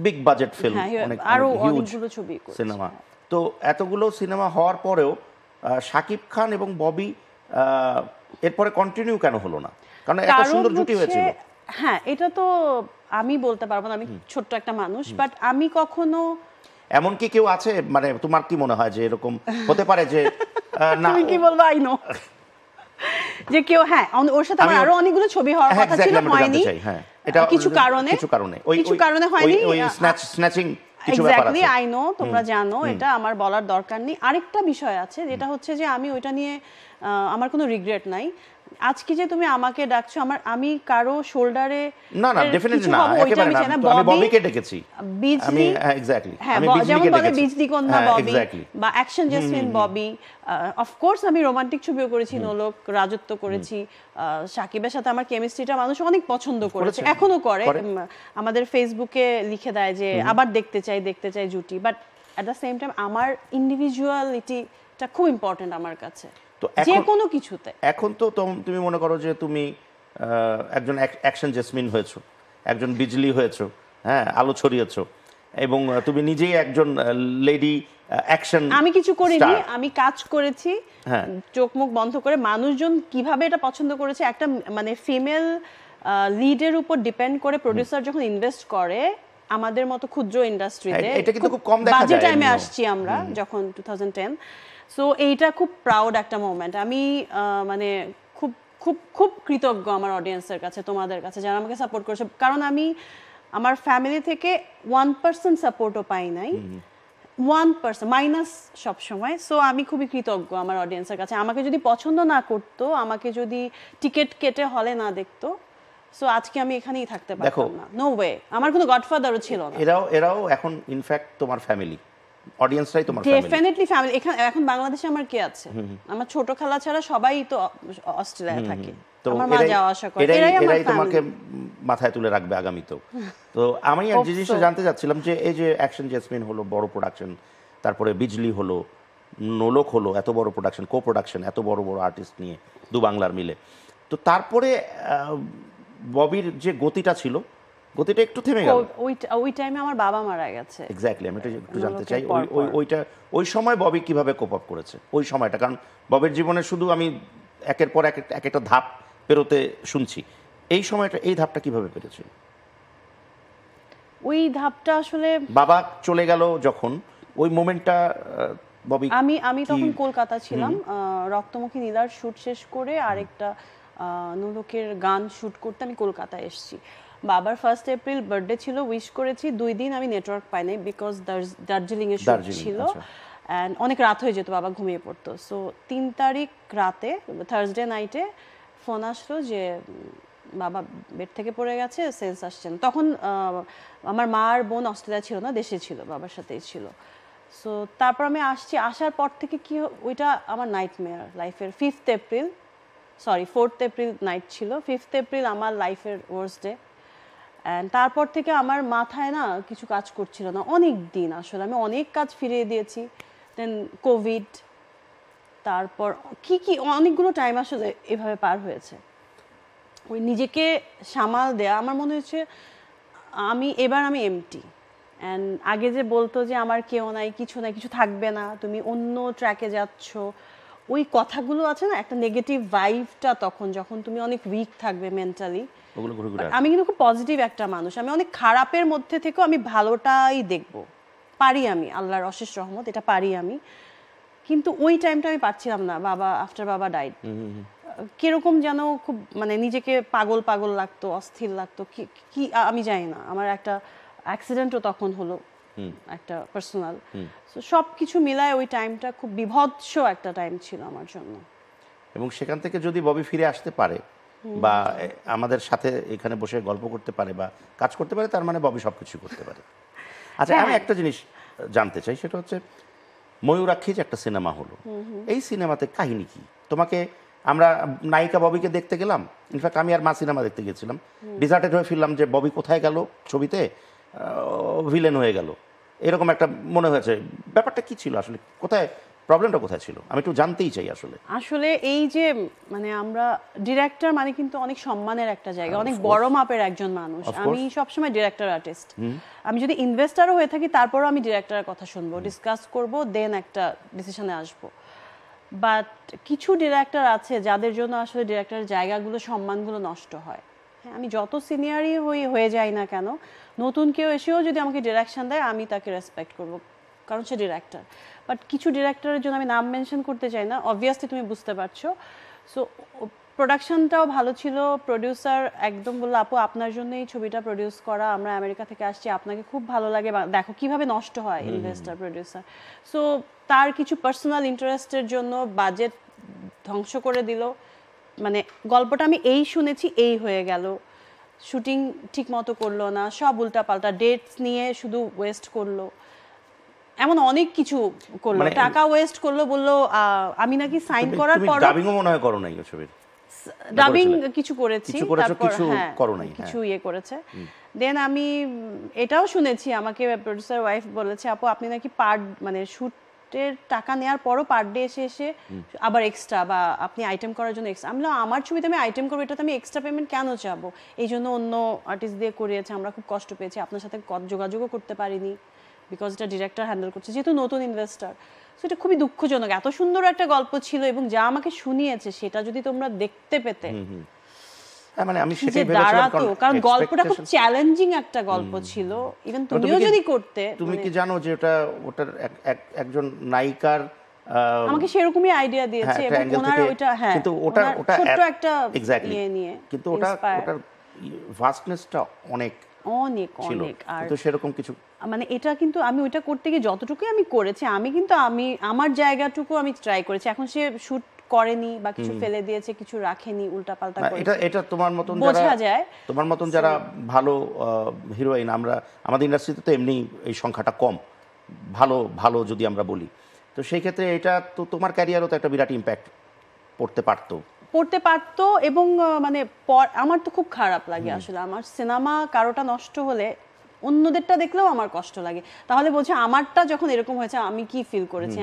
বিগ বাজেট ফিল্ম, অনেক হিউজ সিনেমা। তো এতগুলো সিনেমা হওয়ার পরেও শাকিব খান এবং ববি এরপরে কন্টিনিউ কেন হলো না? কারণ এত সুন্দর জুটি হয়েছিল। হ্যাঁ, এটা তো আমি বলতে পারবো না, আমি ছোট্ট একটা মানুষ, বাট আমি কখনো, এমন কি কেউ আছে, মানে তোমার কি মনে হয় যে এরকম হতে পারে যে না, তুমি কি বলবো, আই নো যে কেউ, হ্যাঁ ওর সাথে আমার আরো অনেকগুলো ছবি হওয়ার কথা ছিল, হয়নি কিছু কারণে হয়নি, ওই স্ন্যাচিং কিছু ব্যাপার আছে। এক্স্যাক্টলি, আই নো, তোমরা জানো, এটা আমার বলার দরকার নেই। আরেকটা বিষয় আছে যেটা হচ্ছে যে আমি ওইটা নিয়ে আমার কোনো রিগ্রেট নাই। আজকে যে তুমি আমাকে ডাকছো, আমি কারো শোল্ডারে, না না ডেফিনেটলি না, একেবারে না, আমি ববিকে ডেকেছি, আমি এক্স্যাক্টলি, আমি যেমন বলে বিজলি কন্যা ববি বা action jasmine Bobby, of course আমি রোমান্টিক ছবিও করেছি, নোলক, রাজত্ব করেছি। সাকিবের সাথে আমার কেমিস্ট্রিটা মানুষ অনেক পছন্দ করেছে, এখনো করে, আমাদের ফেসবুকে লিখে দেয় যে আবার দেখতে চাই জুটি, but at the same time আমার ইন্ডিভিজুয়ালিটিটা খুব ইম্পর্টেন্ট আমার কাছে, যে কোনো কিছুতে। এখন তো তুমি মনে করো যে তুমি একজন অ্যাকশন জেসমিন হয়েছো, একজন বিজলি হয়েছো, হ্যাঁ, আলো ছড়িয়েছো, এবং তুমি নিজেই একজন লেডি অ্যাকশন। আমি কিছু করিনি, আমি কাজ করেছি চোখ মুখ বন্ধ করে। মানুষজন কিভাবে এটা পছন্দ করেছে, একটা মানে ফিমেল লিডের উপর ডিপেন্ড করে প্রোডিউসার যখন ইনভেস্ট করে, আমাদের মতো ক্ষুদ্র ইন্ডাস্ট্রিতে, এটা কিন্তু খুব কম দেখা যায়, বাজে টাইমে আসছি আমরা যখন 2010, সো এইটা খুব প্রাউড একটা মোমেন্ট। আমি মানে খুব খুব খুব কৃতজ্ঞ আমার অডিয়েন্সের কাছে, তোমাদের কাছে, যারা আমাকে সাপোর্ট করেছে, কারণ আমি আমার ফ্যামিলি থেকে 1% সাপোর্টও পাই নাই, 1% মাইনাস সবসময়। সো আমি খুবই কৃতজ্ঞ আমার অডিয়েন্সের কাছে। আমাকে যদি পছন্দ না করতো, আমাকে যদি টিকিট কেটে হলে না দেখতো, সো আজকে আমি এখানেই থাকতে পারতাম না, নো ওয়ে। আমার কোনো গডফাদারও ছিল না। এরাও এখন ইনফ্যাক্ট তোমার ফ্যামিলি, অডিয়েন্সরাই তোমার ফ্যামিলি, ডেফিনেটলি ফ্যামিলি। এখন বাংলাদেশে আমার কে আছে? আমার ছোট খালা ছাড়া সবাই তো অস্ট্রেলিয়ায় থাকে, আমার মা যাওয়া আসা করে, এরাই তোমাকে মাথায় তুলে রাখবে আগামীতেও। তো আমি এক জিনিসটা জানতে চাচ্ছিলাম যে এই যে অ্যাকশন জেসমিন হলো, বড় প্রোডাকশন, তারপরে বিজলি হলো, নোলক হলো, এত বড় প্রোডাকশন, কো প্রোডাকশন, এত বড় বড় আর্টিস্ট নিয়ে দু বাংলার মিলে, তো তারপরে ববির যে গতিটা ছিল, গতিটা একটু থেমে গেল। ওই টাইমে আমার বাবা মারা গেছে। এক্স্যাক্টলি, আমি একটু জানতে চাই ওই সময় ববি কিভাবে কোপ আপ করেছে ওই সময়টা, কারণ ববির জীবনে শুধু আমি একের পর এক একটা ধাপ পেরোতে শুনছি, এই সময়টা, এই ধাপটা কিভাবে পেরেছে? ওই ধাপটা আসলে বাবা চলে গেল যখন, ওই মোমেন্টটা ববি, আমি তখন কলকাতা ছিলাম, রক্তমুখী নীলার শুট শেষ করে আরেকটা নোলকের গান শুট করতে আমি কলকাতায় এসেছি। বাবার 1 এপ্রিল বার্থডে ছিল, উইশ করেছি, 2 দিন আমি নেটওয়ার্ক পাই নাই, বিকজ দার্জিলিং এর শুট ছিল, অ্যান্ড অনেক রাত হয়ে যেত, বাবা ঘুমিয়ে পড়তো। সো 3 তারিখ রাতে, থার্সডে নাইটে ফোন আসলো যে বাবা বেড থেকে পড়ে গেছে, সেন্স আসছেন। তখন আমার মা আর বোন অস্ট্রেলিয়া ছিল না, দেশে ছিল, বাবার সাথেই ছিল। সো তারপর আমি আসছি, আসার পর থেকে কি, ওইটা আমার নাইটমেয়ার লাইফের। 4th এপ্রিল নাইট ছিল, 5th এপ্রিল আমার লাইফের ওয়ার্স্ট ডে। অ্যান্ড তারপর থেকে আমার মাথায় না কিছু কাজ করছিল না অনেক দিন, আসলে আমি অনেক কাজ ফিরিয়ে দিয়েছি। দেন কোভিড, তারপর কি অনেকগুলো টাইম আসলে এভাবে পার হয়েছে। ওই নিজেকে সামাল দেয়া, আমার মনে হচ্ছে এবার আমি এমটি। অ্যান্ড আগে যে বলতো যে আমার কেউ নাই, কিছু থাকবে না, তুমি অন্য ট্র্যাকে যাচ্ছ, ওই কথাগুলো আছে না, একটা নেগেটিভ ভাইবটা তখন, যখন তুমি অনেক উইক থাকবে মেন্টালি। আমি কিন্তু খুব পজিটিভ একটা মানুষ, আমি অনেক খারাপের মধ্যে থেকেও আমি ভালোটাই দেখব পারি, আমি আল্লাহর অশেষ রহমত, এটা পারি আমি। কিন্তু ওই টাইমটা আমি পাচ্ছিলাম না, আফটার বাবা ডাইড, কিরকম যেন খুব মানে নিজেকে পাগল লাগতো, অস্থির লাগতো, কি আমি জানি না। আমার একটা অ্যাক্সিডেন্টও তখন হলো, একটা পার্সোনাল, সব কিছু মিলায় ওই টাইমটা খুব বিভৎস একটা টাইম ছিল আমার জন্য। এবং সেখান থেকে যদি ববি ফিরে আসতে পারে বা আমাদের সাথে এখানে বসে গল্প করতে পারে বা কাজ করতে পারে, তার মানে ববি সবকিছু করতে পারে। আচ্ছা, আমি একটা জিনিস জানতে চাই, সেটা হচ্ছে ময়ূরাক্ষী যে একটা সিনেমা হলো, এই সিনেমাতে কাহিনী কি? তোমাকে আমরা নায়িকা ববিকে দেখতে গেলাম, ইনফ্যাক্ট আমি আর মা সিনেমা দেখতে গেছিলাম, ডিজার্টেড হয়ে ফিরলাম যে ববি কোথায় গেল, ছবিতে ভিলেন হয়ে গেল, এরকম একটা মনে হয়েছে। ব্যাপারটা কি ছিল আসলে, কোথায় প্রবলেমটা কোথায় ছিল আমি একটু জানতেই চাই। আসলে এই যে মানে আমরা ডিরেক্টর মানে কিন্তু অনেক সম্মানের একটা জায়গা, অনেক বড় মাপের একজন মানুষ। আমি সবসময় ডিরেক্টর আর্টিস্ট, আমি যদি ইনভেস্টারও হয়ে থাকি তারপরও আমি ডিরেক্টরের কথা শুনবো, ডিসকাস করব, দেন একটা ডিসিশনে আসবো। বাট কিছু ডিরেক্টর আছে যাদের জন্য আসলে ডিরেক্টরের জায়গাগুলো, সম্মানগুলো নষ্ট হয়। হ্যাঁ, আমি যত সিনিয়রই হয়ে যাই না কেন, নতুন কেউ এসেও যদি আমাকে ডিরেকশন দেয় আমি তাকে রেসপেক্ট করব, কারণ সে ডিরেক্টর। বাট কিছু ডিরেক্টরের জন্য আমি নাম মেনশন করতে চাই না, অবভিয়াসলি তুমি বুঝতে পারছো। সো প্রোডাকশনটাও ভালো ছিল, প্রডিউসার একদম বললো আপু আপনার জন্য এই ছবিটা প্রডিউস করা, আমরা আমেরিকা থেকে আসছি, আপনাকে খুব ভালো লাগে, দেখো কিভাবে নষ্ট হয় ইনভেস্টার প্রডিউসার। সো তার কিছু পার্সোনাল ইন্টারেস্টের জন্য বাজেট ধ্বংস করে দিল। মানে গল্পটা আমি এই শুনেছি, এই হয়ে গেল, শুটিং ঠিক মতো করলো না, সব উল্টাপাল্টা, ডেটস নিয়ে শুধু ওয়েস্ট করলো, এমন অনেক কিছু করলো, টাকা ওয়েস্ট করলো, বললো আমি নাকি সাইন করার পর ডাবিংও মনে হয় করো নাই ওই ছবির। ডাবিং কিছু করেছি, তারপর কিছু ইয়ে করেছে। দেন আমি এটাও শুনেছি, আমাকে প্রোডিউসার ওয়াইফ বলেছে আপু আপনি নাকি মানে শুটের টাকা নেওয়ার পরও পার ডে এসে আবার এক্সট্রা, বা আপনি আইটেম করার জন্য এক্সট্রা। আমি বললাম আমার ছবিতে আমি আইটেম করবো, এটাতে আমি এক্সট্রা পেমেন্ট কেন চাবো? এই জন্য অন্য আর্টিস্ট দিয়ে করিয়েছে, আমরা খুব কষ্ট পেয়েছি, আপনার সাথে যোগাযোগও করতে পারিনি, বিকজ এটা ডিরেক্টর হ্যান্ডেল করছে, যেহেতু নতুন ইনভেস্টার। সো এটা খুবই দুঃখজনক, এত সুন্দর একটা গল্প ছিল এবং যা আমাকে শুনিয়েছে সেটা যদি তোমরা দেখতে পেতে, মানে আমি সেটাই ভেবেছিলাম, কারণ গল্পটা খুব চ্যালেঞ্জিং একটা গল্প ছিল। ইভেন তুমিও যদি করতে, তুমি কি জানো যে ওটার একজন নায়িকার আমাকে সেরকমই আইডিয়া দিয়েছে, এবং ওনার ওইটা, হ্যাঁ, কিন্তু ওটা ছোট একটা এক্স্যাক্টলি নিয়ে, কিন্তু ওটার ভাস্টনেসটা অনেক অনেক, আর তো সেরকম কিছু মানে এটা কিন্তু আমি ওইটা করতে গিয়ে যতটুকু আমি করেছি, আমি কিন্তু আমার জায়গাটুকু আমি ট্রাই করেছি। এখন সে শুট করেনি বা কিছু ফেলে দিয়েছে, কিছু রাখেনি, উল্টাপাল্টা করেছে, এটা তোমার মতন বোঝা যায়। তোমার মতন যারা ভালো হিরোইন, আমাদের ইন্ডাস্ট্রিতে তো এমনি এই সংখ্যাটা কম, ভালো ভালো যদি আমরা বলি, তো সেই ক্ষেত্রে এটা তো তোমার ক্যারিয়ারও তো একটা বিরাট ইম্প্যাক্ট পড়তে পারতো। এবং মানে আমার তো খুব খারাপ লাগে আসলে, আমার সিনেমা কারোটা নষ্ট হলে অন্যদেরটা দেখলেও আমার কষ্ট লাগে। তাহলে বলছে আমারটা যখন এরকম হয়েছে আমি কি ফিল করেছি।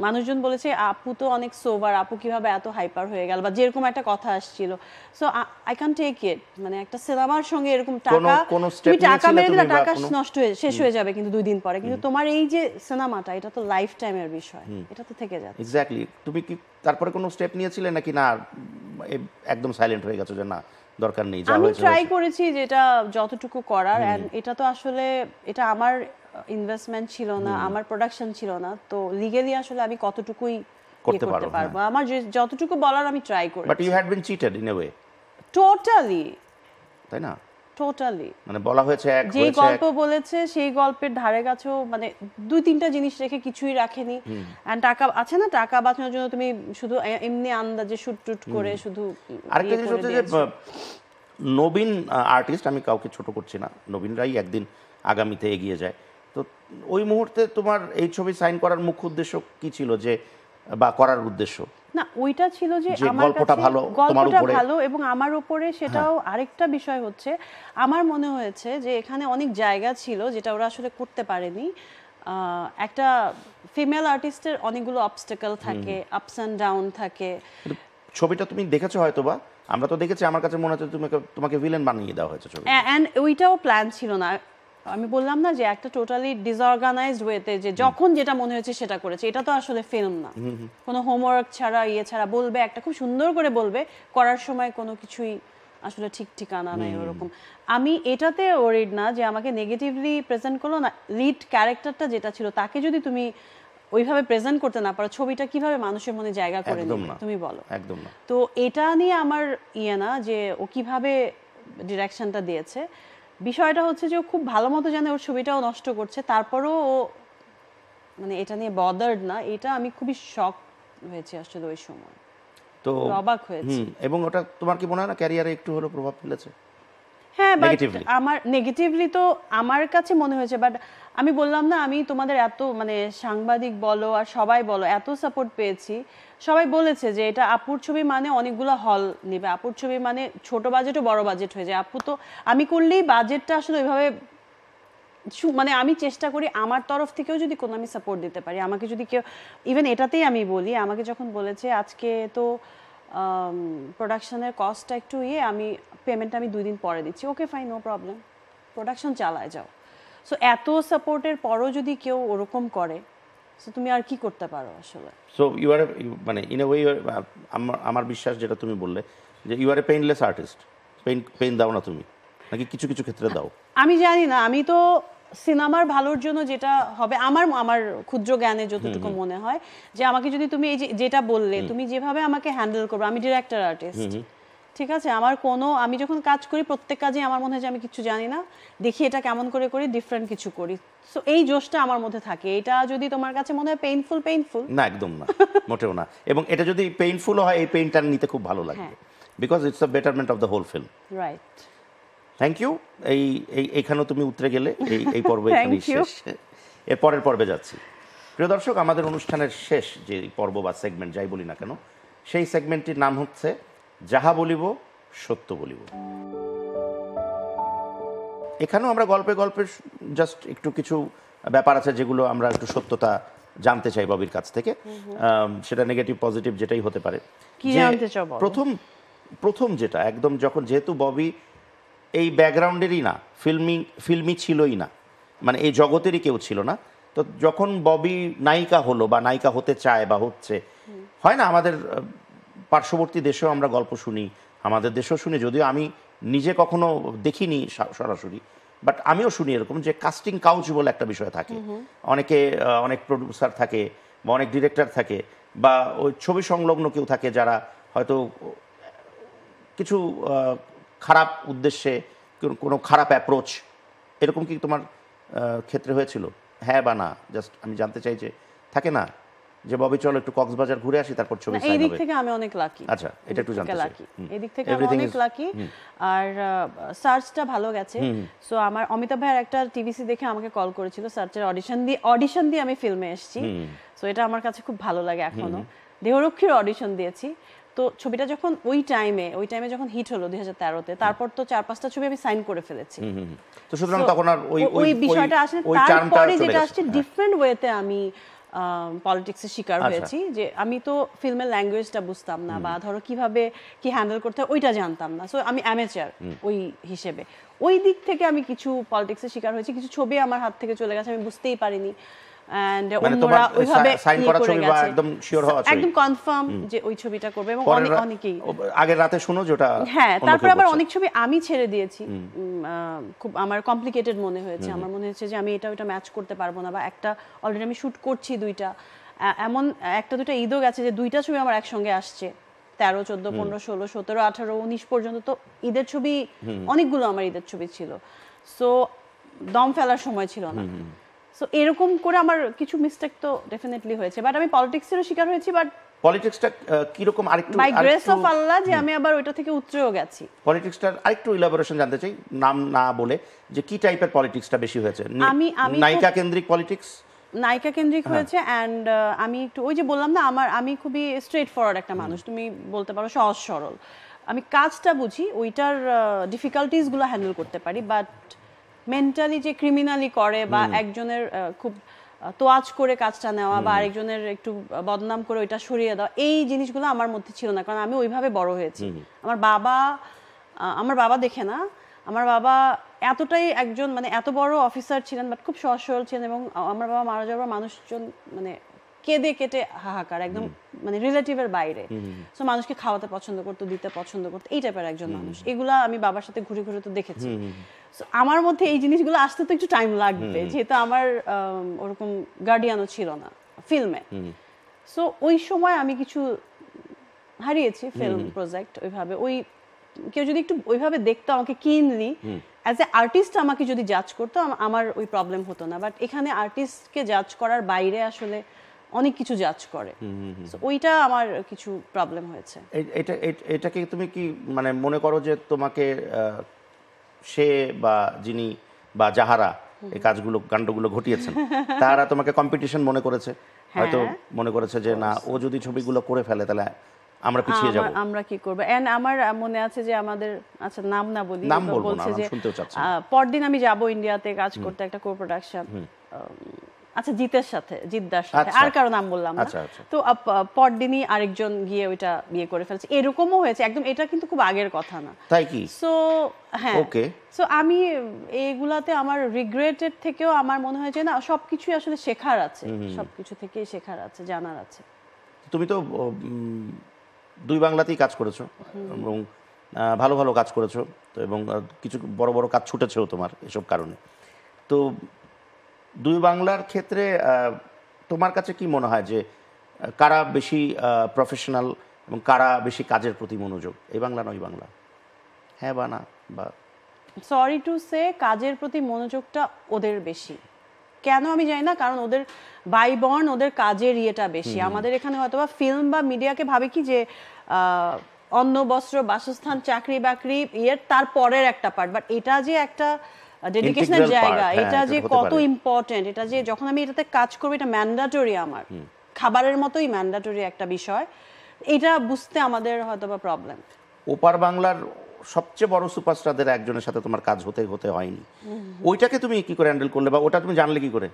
মানুষজন বলেছে আপু তো অনেক সোবার, আপু কিভাবে এত হাইপার হয়ে গেল, বা যেরকম একটা কথা আসছিল। So I can take it, মানে একটা সিনেমার সঙ্গে এরকম টাকা মেরে দিলে টাকা নষ্ট হয়ে শেষ হয়ে যাবে কিন্তু 2 দিন পরে, কিন্তু তোমার এই যে সিনেমাটা, এটা তো লাইফ টাইমের বিষয়, এটা তো থেকে যাচ্ছে। এক্স্যাক্টলি। তুমি কি তারপরে কোনো স্টেপ নিয়েছিলে নাকি না একদম সাইলেন্ট হয়ে গেছো যে না দরকার নেই, যা হয়েছে? আমি ট্রাই করেছি যেটা যতটুকু করার, এন্ড এটা তো আসলে এটা আমার ইনভেস্টমেন্ট ছিল না, আমার প্রোডাকশন ছিল না, তো লিগ্যালি আসলে আমি কতটুকুই করতে পারবো, আমার যতটুকু বলার আমি ট্রাই করেছি। But you had been cheated in a way. Totally, তাই না? টোটালি, মানে বলা হয়েছে যে গল্প বলেছে সেই গল্পের ধারে কাছেও মানে 2-3টা জিনিস রেখে কিছুই রাখেনি। এন্ড টাকা আছে না, টাকা বাঁচানোর জন্য তুমি শুধু এমনি আন্দাজে শুট টুট করে শুধু। আরেকটা জিনিস হচ্ছে যে নবীন আর্টিস্ট, আমি কাউকে ছোট করছি না, নবীনরাই একদিন আগামীতে এগিয়ে যায়, তো ওই মুহূর্তে তোমার এই ছবি সাইন করার মুখ্য উদ্দেশ্য কি ছিল, যে বা করার উদ্দেশ্য? না, ওইটা ছিল যে আমার গল্পটা ভালো, গল্পটা ভালো, এবং আমার উপরে সেটাও আরেকটা বিষয় হচ্ছে, আমার মনে হয়েছে যে এখানে অনেক জায়গা ছিল যেটা ওরা আসলে করতে পারেনি। একটা ফিমেল আর্টিস্টের অনেকগুলো অবস্টাকল থাকে, আপস এন্ড ডাউন থাকে। ছবিটা তুমি দেখেছো হয়তো, বা আমরা তো দেখেছি, আমার কাছে মনে হচ্ছে তোমাকে ভিলেন বানিয়ে দেওয়া হয়েছে ছবি, এন্ড ওইটাও প্ল্যান ছিল না। আমি বললাম না যে একটা টোটালি ডিসঅর্গানাইজড ওয়েতে, যে যখন যেটা মনে হয়েছে সেটা করেছে, এটা তো আসলে ফিল্ম না, কোনো হোমওয়ার্ক ছাড়া ছাড়া বলবে একটা, খুব সুন্দর করে বলবে, করার সময় কোনো কিছুই আসলে ঠিক ঠিকানা নাই ওরকম। আমি এটাতে ওরিড না যে আমাকে নেগেটিভলি প্রেজেন্ট করলো না, লিড ক্যারেক্টারটা যেটা ছিল তাকে যদি তুমি ওইভাবে প্রেজেন্ট করতে না পারো, ছবিটা কিভাবে মানুষের মনে জায়গা করে নেবে তুমি বলো? একদম না। তো এটা নিয়ে আমার না যে ও কিভাবে ডিরেকশনটা দিয়েছে, বিষয়টা হচ্ছে যে ও খুব ভালো মতো জানে ওর ছবিটাও নষ্ট করছে, তারপরও ও মানে এটা নিয়ে বদার্ড না। এটা আমি খুবই শক হয়েছি আসলে ওই সময়, তো অবাক হয়েছি। এবং ওটা তোমার কি মনে হয় না ক্যারিয়ারে একটু হলেও প্রভাব ফেলেছে? হ্যাঁ, বাট নেগেটিভলি আমার নেগেটিভলি তো আমার কাছে মনে হয়েছে, বাট আমি বললাম না, আমি তোমাদের এত মানে সাংবাদিক বলো আর সবাই বলো এত সাপোর্ট পেয়েছি। সবাই বলেছে যে এটা আপুর ছবি মানে অনেকগুলো হল নেবে, আপুর ছবি মানে ছোট বাজেটও বড় বাজেট হয়ে যায়। আপু তো আমি করলেই বাজেটটা আসলে ওইভাবে মানে আমি চেষ্টা করি আমার তরফ থেকেও যদি কোনো আমি সাপোর্ট দিতে পারি, আমাকে যদি কেউ ইভেন এটাতেই আমি বলি, আমাকে যখন বলেছে আজকে তো প্রোডাকশনের কস্টটা একটু আমি পেমেন্টটা আমি 2 দিন পরে দিচ্ছি, okay fine, no problem, production চালায় যাও। সো এত সাপোর্টের পরও যদি কেউ ওরকম করে, সো তুমি আর কি করতে পারো আসলে। সো ইউ আর মানে ইন এ ওয়ে আমার বিশ্বাস যেটা তুমি বললে যে you are a painless artist. Pain দাও না তুমি, নাকি কিছু কিছু ক্ষেত্রে দাও? আমি জানি না, আমি তো সিনেমার ভালোর জন্য যেটা হবে আমার আমার ক্ষুদ্র জ্ঞানে যতটুকু মনে হয় যে আমাকে যদি তুমি এই যেটা বললে তুমি যেভাবে আমাকে হ্যান্ডেল করবে, আমি ডিরেক্টর আর্টিস্ট, ঠিক আছে, আমার কোনো আমি যখন কাজ করি প্রত্যেক কাজে আমার মনে হয় যে আমি কিছু জানি না, দেখি এটা কেমন করে করি, ডিফারেন্ট কিছু করি। সো এই জোশটা আমার মধ্যে থাকে। এটা যদি তোমার কাছে মনে হয় পেইনফুল না, একদম না, মোটেও না। এবং এটা যদি পেইনফুল হয়, এই পেইনটা নিতে খুব ভালো লাগবে, because it's a betterment of the whole film. Right, thank you. এইখানেও তুমি উতরে গেলে। এই পর্ব এখানেই শেষ। এর পরের পর্বে যাচ্ছি। প্রিয় দর্শক, আমাদের অনুষ্ঠানের শেষ যে পর্ব বা সেগমেন্ট যাই বলি না কেন, সেই সেগমেন্টটির নাম হচ্ছে যাহা বলিব সত্য বলিব। এখানেও আমরা গল্পে জাস্ট একটু কিছু ব্যাপার আছে যেগুলো আমরা একটু সত্যতা জানতে চাই ববির কাছ থেকে। সেটা নেগেটিভ পজিটিভ যেটাই হতে পারে। কি জানতে চাও? প্রথম যেটা একদম, যখন যেহেতু ববি এই ব্যাকগ্রাউন্ডেরই না, ফিল্মি ছিলই না, মানে এই জগতেরই কেউ ছিল না, তো যখন ববি নায়িকা হলো বা নায়িকা হতে চায় বা হচ্ছে, হয় না আমাদের পার্শ্ববর্তী দেশেও আমরা গল্প শুনি, আমাদের দেশেও শুনি, যদিও আমি নিজে কখনো দেখিনি সরাসরি, বাট আমিও শুনি এরকম যে কাস্টিং কাউচ বলে একটা বিষয় থাকে। অনেক প্রডিউসার থাকে বা অনেক ডিরেক্টর থাকে বা ওই ছবি সংলগ্ন কেউ থাকে যারা হয়তো কিছু খারাপ উদ্দেশ্যে, কোনো খারাপ অ্যাপ্রোচ, এরকম কি তোমার ক্ষেত্রে হয়েছিল? হ্যাঁ বা না, জাস্ট আমি জানতে চাই যে থাকে না যে ববি চলো একটু কক্সবাজার ঘুরে আসি, তারপর ছবি সাইন হবে। এই দিক থেকে আমি অনেক লাকি। আচ্ছা, এটা একটু জানতে চাই। এই দিক থেকে আমি অনেক লাকি। আর সার্চটা ভালো গেছে। সো আমার অমিতাভ ভাইয়ের একটা টিভিসি দেখে আমাকে কল করেছিল, সার্চের অডিশন দিয়ে আমি ফিল্মে এসেছি। সো এটা আমার কাছে খুব ভালো লাগে এখনো। দেহরক্ষীর অডিশন দিয়েছি। তো ছবিটা যখন ওই টাইমে যখন হিট হলো 2013-তে, তারপর তো 4-5টা ছবি আমি সাইন করে ফেলেছি। তো সুতরাং তখন আর ওই বিষয়টা আসলে তারপরে যেটা আসছে ডিফারেন্ট ওয়েতে আমি পলিটিক্সের শিকার হয়েছি, যে আমি তো ফিল্মের ল্যাঙ্গুয়েজটা বুঝতাম না, বা ধরো কিভাবে কি হ্যান্ডেল করতে হয় ওইটা জানতাম না। সো আমি অ্যামেচার ওই হিসেবে, ওই দিক থেকে আমি কিছু পলিটিক্সের শিকার হয়েছি, কিছু ছবি আমার হাত থেকে চলে গেছে, আমি বুঝতেই পারিনি। অন্যরা ওইভাবে একদম কনফার্ম যে ওই ছবিটা করবে, এবং অনেকেই আগের রাতে শুনো যেটা। হ্যাঁ, তারপর আবার অনেক ছবি আমি ছেড়ে দিয়েছি, খুব আমার কমপ্লিকেটেড মনে হয়েছে, আমার মনে হচ্ছে যে আমি এটা ম্যাচ করতে পারবো না, বা একটা অলরেডি আমি শুট করছি 2টা, এমন 1-2টা ঈদও গেছে যে 2টা ছবি আমার একসঙ্গে আসছে, 13, 14, 15, 16, 17, 18, 19 পর্যন্ত। তো ঈদের ছবি অনেকগুলো আমার ঈদের ছবি ছিল, সো দম ফেলার সময় ছিল না। সো এরকম করে আমার কিছু মিস্টেক তো ডেফিনেটলি হয়েছে, বাট আমি পলিটিক্সেরও শিকার হয়েছি, বাট পলিটিক্সটা কিরকম আরেকটু বাই গ্রেস অফ আল্লাহ যে আমি আবার ওইটা থেকে উতরেও গেছি। পলিটিক্সটার আরেকটু ইলাবোরেশন জানতে চাই, নাম না বলে, যে কি টাইপের পলিটিক্সটা বেশি হয়েছে? নায়িকা কেন্দ্রিক পলিটিক্স, নায়িকা কেন্দ্রিক হয়েছে। অ্যান্ড আমি একটু ওই যে বললাম না, আমি খুবই স্ট্রেট ফরওয়ার্ড একটা মানুষ, তুমি বলতে পারো সহজ সরল। আমি কাজটা বুঝি, ওইটার ডিফিকাল্টিস গুলো হ্যান্ডেল করতে পারি, বাট মেন্টালি যে ক্রিমিনালি করে বা একজনের খুব তোয়াজ করে কাজটা নেওয়া বা আরেকজনের একটু বদনাম করে ওইটা সরিয়ে দেওয়া, এই জিনিসগুলো আমার মধ্যে ছিল না, কারণ আমি ওইভাবে বড় হয়েছি। আমার বাবা দেখে না, আমার বাবা এতটাই একজন মানে এত বড় অফিসার ছিলেন, বাট খুব সহজ সরল ছিলেন, এবং আমার বাবা মারা যাওয়ার মানুষজন মানে কেঁদে কেটে হাহাকার, একদম মানে রিলেটিভের বাইরে। সো মানুষকে খাওয়াতে পছন্দ করতো, দিতে পছন্দ করতো, এই টাইপের একজন মানুষ। এগুলা আমি বাবার সাথে ঘুরে ঘুরে তো দেখেছি। সো আমার মধ্যে এই জিনিসগুলো আসতে তো একটু টাইম লাগবে, যেহেতু আমার ওরকম গার্ডিয়ানও ছিল না ফিল্মে। সো ওই সময় আমি কিছু হারিয়েছি ফিল্ম প্রজেক্ট। ওইভাবে কেউ যদি একটু ওইভাবে দেখতো আমাকে কিনলি অ্যাজ এ আর্টিস্ট, আমাকে যদি জাজ করতো, আমার ওই প্রবলেম হতো না। বাট এখানে আর্টিস্টকে জাজ করার বাইরে আসলে অনেক কিছু জাজ করে, ওইটা আমার কিছু প্রবলেম হয়েছে। এটাকে তুমি কি মানে মনে করো যে তোমাকে সে বা যিনি বা যাহারা এই কাজগুলো কাণ্ডগুলো ঘটিয়েছেন তারা তোমাকে কম্পিটিশন মনে করেছে, হয়তো মনে করেছে যে না ও যদি ছবিগুলো করে ফেলে তাহলে আমরা পিছিয়ে যাব, আমরা কি করব। এন্ড আমার মনে আছে যে আমাদের, আচ্ছা নাম না বলি, নাম বলবো না, বলছে যে শুনতেও চাচ্ছি পরদিন আমি যাব ইন্ডিয়াতে কাজ করতে একটা কো প্রোডাকশন, আচ্ছা জিতের সাথে, জিদ্দার সাথে, আর কারো নাম বললাম না। তো পরদিনই আরেকজন গিয়ে ওইটা বিয়ে করে ফেলছে, এরকমও হয়েছে একদম। এটা কিন্তু খুব আগের কথা না, তাই কি? সো হ্যাঁ, ওকে। সো আমি এইগুলাতে আমার রিগ্রেটের থেকেও আমার মনে হয় যে না, সবকিছুই আসলে শেখার আছে, সবকিছু থেকেই শেখার আছে, জানার আছে। তুমি তো দুই বাংলাতেই কাজ করেছো এবং ভালো ভালো কাজ করেছো তো, এবং কিছু বড় বড় কাজ ছুটেছেও তোমার এসব কারণে। তো দুই বাংলার ক্ষেত্রে তোমার কাছে কি মনে হয় যে কারা বেশি প্রফেশনাল এবং কারা বেশি কাজের প্রতি মনোযোগ, এই বাংলা নয় বাংলা? হ্যাঁ বা না? বা সরি টু সে, কাজের প্রতি মনোযোগটা ওদের বেশি। কেন আমি জানি না, কারণ ওদের বাই বর্ন, ওদের কাজের ইয়েটা বেশি। আমাদের এখানে হয়তোবা ফিল্ম বা মিডিয়াকে ভাবে কি যে অন্ন বস্ত্র বাসস্থান চাকরি বাকরি ইয়ের তারপরের একটা পার্ট, বাট এটা যে একটা ডেডিকেশনের জায়গা, এটা যে কত ইম্পর্টেন্ট, এটা যে যখন আমি এটাতে কাজ করবো এটা ম্যান্ডেটরি, আমার খাবারের মতোই ম্যান্ডেটরি একটা বিষয়, এটা বুঝতে আমাদের হয়তোবা প্রবলেম। ওপার বাংলার সবচেয়ে বড় সুপারস্টারদের একজনের সাথে তোমার কাজ হতে হতে হয়নি, ওইটাকে তুমি কি করে হ্যান্ডেল করলে বা ওটা তুমি জানলে কি করে?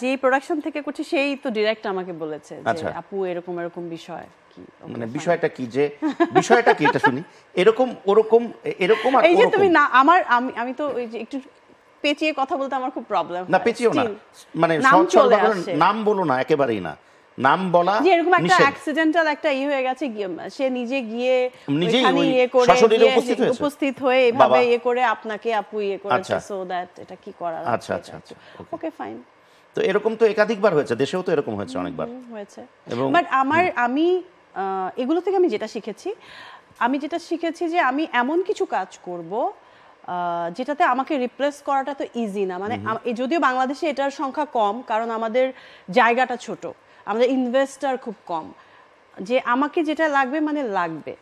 যে প্রোডাকশন থেকে করছি সেই তো ডিরেক্ট আমাকে বলেছে যে আপু এরকম এরকম বিষয় কি, মানে বিষয়টা কি, যে বিষয়টা কি এটা শুনি, এরকম ওরকম এরকম আর এই যে তুমি না আমার আমি তো ওই যে একটু পেঁচিয়ে কথা বলতে আমার খুব প্রবলেম। না পেঁচিও না, মানে নাম বলো না, একেবারেই না, নাম বলা যে এরকম একটা অ্যাক্সিডেন্টাল একটা হয়ে গেছে, সে নিজে গিয়ে ওখানে ইয়ে করে উপস্থিত হয়ে এভাবে ইয়ে করে আপনাকে আপু ইয়ে করেছে, সো দ্যাট এটা কি করার। আচ্ছা আচ্ছা আচ্ছা, ওকে ফাইন। তো এরকম তো একাধিকবার হয়েছে, দেশেও তো এরকম হয়েছে অনেকবার হয়েছে। বাট আমি এগুলো থেকে আমি যেটা শিখেছি যে আমি এমন কিছু কাজ করব যেটাতে আমাকে রিপ্লেস করাটা তো ইজি না। মানে যদিও বাংলাদেশে এটার সংখ্যা কম, কারণ আমাদের জায়গাটা ছোট, আমাদের ইনভেস্টার খুব কম, যে আমাকে যেটা লাগবে মানে লাগবে।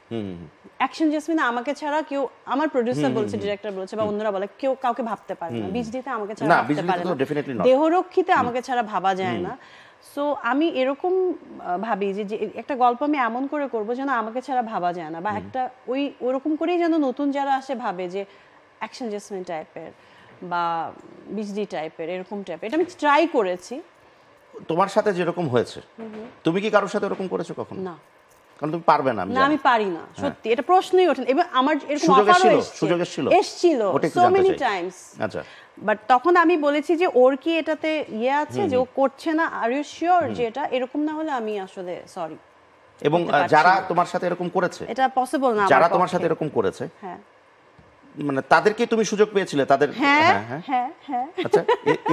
অ্যাকশন জেসমিনে আমাকে ছাড়া কেউ, আমার প্রোডিউসার বলছে, ডিরেক্টর বলছে, বা অন্যরা বলে, কেউ কাউকে ভাবতে পারে না। বিজলিতে আমাকে ছাড়া ভাবতে পারে না, দেহরক্ষীতে আমাকে ছাড়া ভাবা যায় না। সো আমি এরকম ভাবি যে একটা গল্প আমি এমন করে করব যেন আমাকে ছাড়া ভাবা যায় না, বা একটা ওরকম করেই যেন নতুন যারা আসে ভাবে যে অ্যাকশন জেসমিন টাইপের বা বিজলি টাইপের, এরকম টাইপের। এটা আমি ট্রাই করেছি। তোমার সাথে যেরকম হয়েছে, তুমি কি কারোর সাথে এরকম করেছো কখনো? না, কারণ তুমি পারবে না। না, আমি পারি না, সত্যি, এটা প্রশ্নই ওঠে না। এবং আমার এরকম অফারও এসেছিল সো মেনি টাইমস। আচ্ছা, বাট তখন আমি বলেছি যে ওর কি এটাতে ইয়ে আছে যে ও করছে না, আর ইউ শিওর যে এটা এরকম না হলে আমি আসলে সরি। এবং যারা তোমার সাথে এরকম করেছে, এটা পসিবল না, যারা তোমার সাথে এরকম করেছে, হ্যাঁ, মানে তাদেরকে তুমি সুযোগ পেয়েছিলে তাদের? হ্যাঁ হ্যাঁ হ্যাঁ। আচ্ছা,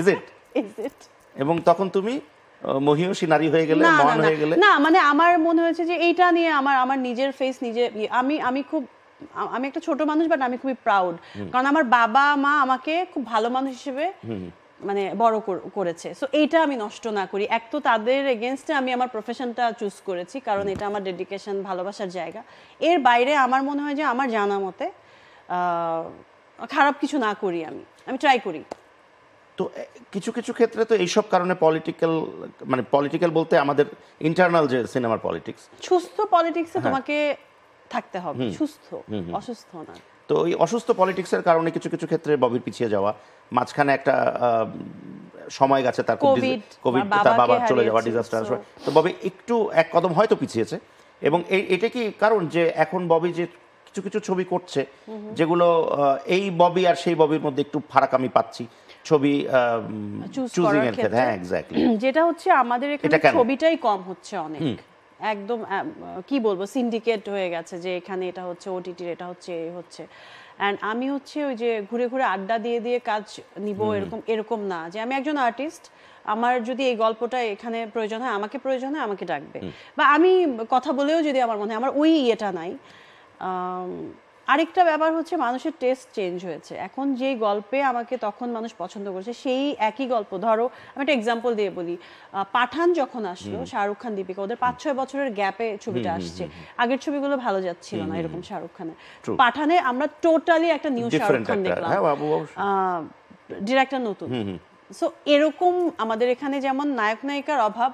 ইজ ইট? এবং তখন তুমি মহিয়সী নারী হয়ে গেলে, মহান হয়ে গেলে? না, মানে আমার মনে হয়েছে যে এইটা নিয়ে আমার নিজের ফেস নিজে, আমি একটা ছোট মানুষ, বাট আমি খুবই প্রাউড, কারণ আমার বাবা মা আমাকে খুব ভালো মানুষ হিসেবে মানে বড় করেছে। সো এইটা আমি নষ্ট না করি। এক তো তাদের এগেইনস্টে আমি আমার প্রফেশনটা চুজ করেছি, কারণ এটা আমার ডেডিকেশন, ভালোবাসার জায়গা। এর বাইরে আমার মনে হয় যে আমার জানা মতে খারাপ কিছু না করি, আমি ট্রাই করি। তো কিছু কিছু ক্ষেত্রে তো এইসব কারণে পলিটিক্যাল বলতে আমাদের ইন্টারনাল যে সিনেমার পলিটিক্স, সুস্থ পলিটিক্সে তোমাকে থাকতে হবে, সুস্থ, অসুস্থ না। তো এই অসুস্থ পলিটিক্সের কারণে কিছু কিছু ক্ষেত্রে ববির পিছিয়ে যাওয়া, মাঝখানে একটা সময় গেছে তার কোভিড, তার বাবার চলে যাওয়া, ডিজাস্টার, তো ববি একটু এক কদম হয়তো পিছিয়েছে। এবং এটা কি কারণ যে এখন ববি যে কিছু কিছু ছবি করছে যেগুলো এই ববি আর সেই ববির মধ্যে একটু ফারাক আমি পাচ্ছি ছবি চুজিং এর ক্ষেত্রে? হ্যাঁ, এক্স্যাক্টলি। যেটা হচ্ছে আমাদের এখানে ছবিটাই কম হচ্ছে অনেক, একদম কি বলবো, সিন্ডিকেট হয়ে গেছে, যে এখানে এটা হচ্ছে ওটিটির, এটা হচ্ছে এই হচ্ছে। অ্যান্ড আমি হচ্ছে ওই যে ঘুরে ঘুরে আড্ডা দিয়ে দিয়ে কাজ নিব, এরকম না, যে আমি একজন আর্টিস্ট, আমার যদি এই গল্পটা এখানে প্রয়োজন হয়, আমাকে ডাকবে, বা আমি কথা বলেও যদি আমার মনে হয়, আমার ওই ইয়েটা নাই। আরেকটা ব্যাপার হচ্ছে মানুষের টেস্ট চেঞ্জ হয়েছে। এখন যেই গল্পে আমাকে তখন মানুষ পছন্দ করছে সেই একই গল্প, ধরো আমি একটা এক্সাম্পল দিয়ে বলি, পাঠান যখন আসলো, শাহরুখ খান দীপিকা, ওদের 5-6 বছরের গ্যাপে ছবিটা আসছে। আগের ছবিগুলো ভালো যাচ্ছিল না এরকম শাহরুখ খানের। পাঠানে আমরা টোটালি একটা নিউ শাহরুখ খান দেখলাম, ডিরেক্টর নতুন। সো এরকম আমাদের এখানে যেমন নায়ক নায়িকার অভাব,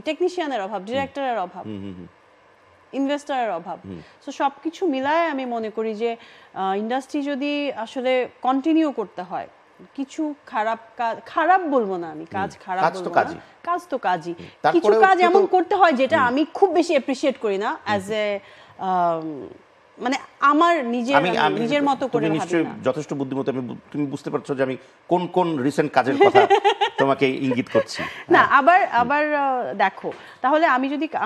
টেকনিশিয়ানের অভাব, ডিরেক্টরের অভাব, ইনভেস্টরের অভাব, সো সবকিছু মিলায় আমি মনে করি যে ইন্ডাস্ট্রি যদি আসলে কন্টিনিউ করতে হয়, কিছু খারাপ বলবো না আমি, কাজ খারাপ বলবো না, কাজ তো কাজই, কিছু কাজ এমন করতে হয় যেটা আমি খুব বেশি অ্যাপ্রিশিয়েট করি না অ্যাজ এ, মানে আমার নিজের মতো করে ভাবি না। যথেষ্ট বুদ্ধিমতী, তুমি বুঝতে পারছো যে আমি কোন কোন রিসেন্ট কাজের কথা তোমাকে ইঙ্গিত করছি না। আবার দেখো, তাহলে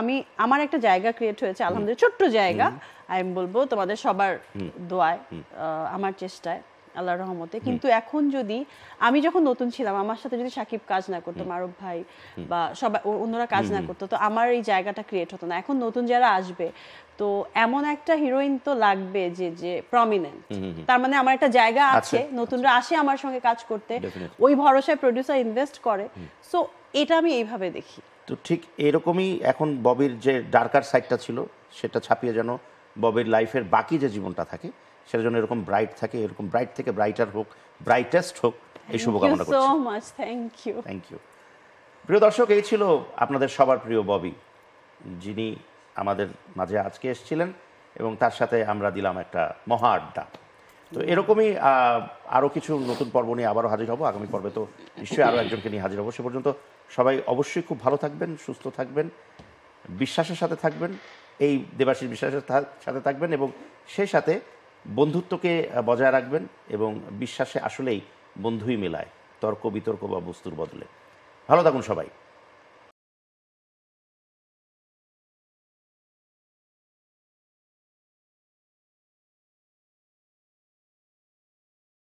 আমি আমার একটা জায়গা ক্রিয়েট হয়েছে আলহামদুলিল্লাহ, ছোট্ট জায়গা, আমি বলবো তোমাদের সবার দোয়ায়, আমার চেষ্টায়, আল্লাহর রহমতে। কিন্তু এখন যদি আমি যখন নতুন ছিলাম, আমার সাথে যদি সাকিব কাজ না করতো, মারুফ ভাই বা সবাই অন্যরা কাজ না করতো, তো আমার এই জায়গাটা ক্রিয়েট হতো না। এখন নতুন যারা আসবে, তো এমন একটা হিরোইন তো লাগবে যে প্রমিনেন্ট, তার মানে আমার একটা জায়গা আছে, নতুনরা আসে আমার সঙ্গে কাজ করতে, ওই ভরসায় প্রোডিউসার ইনভেস্ট করে। সো এটা আমি এইভাবে দেখি। তো ঠিক এরকমই এখন ববির যে ডার্কার সাইডটা ছিল সেটা ছাপিয়ে যেন ববির লাইফের বাকি যে জীবনটা থাকে সেটা যেন এরকম ব্রাইট থাকে, এরকম ব্রাইট থেকে ব্রাইটার হোক, ব্রাইটেস্ট হোক, এই শুভকামনা করছি। Thank you. প্রিয় দর্শক, এই ছিল আপনাদের সবার প্রিয় ববি, যিনি আমাদের মাঝে আজকে এসেছিলেন এবং তার সাথে আমরা দিলাম একটা মহা আড্ডা। তো এরকমই আরও কিছু নতুন পর্ব নিয়ে আবারও হাজির হব। আগামী পর্বে তো নিশ্চয়ই আরও একজনকে নিয়ে হাজির হব। সে পর্যন্ত সবাই অবশ্যই খুব ভালো থাকবেন, সুস্থ থাকবেন, বিশ্বাসের সাথে থাকবেন, এই দেবাশীষ বিশ্বাসের সাথে থাকবেন এবং সেই সাথে বন্ধুত্বকে বজায় রাখবেন এবং বিশ্বাসে আসলেই বন্ধুই মেলায়, তর্ক বিতর্ক বা বস্তুর বদলে। ভালো থাকুন সবাই।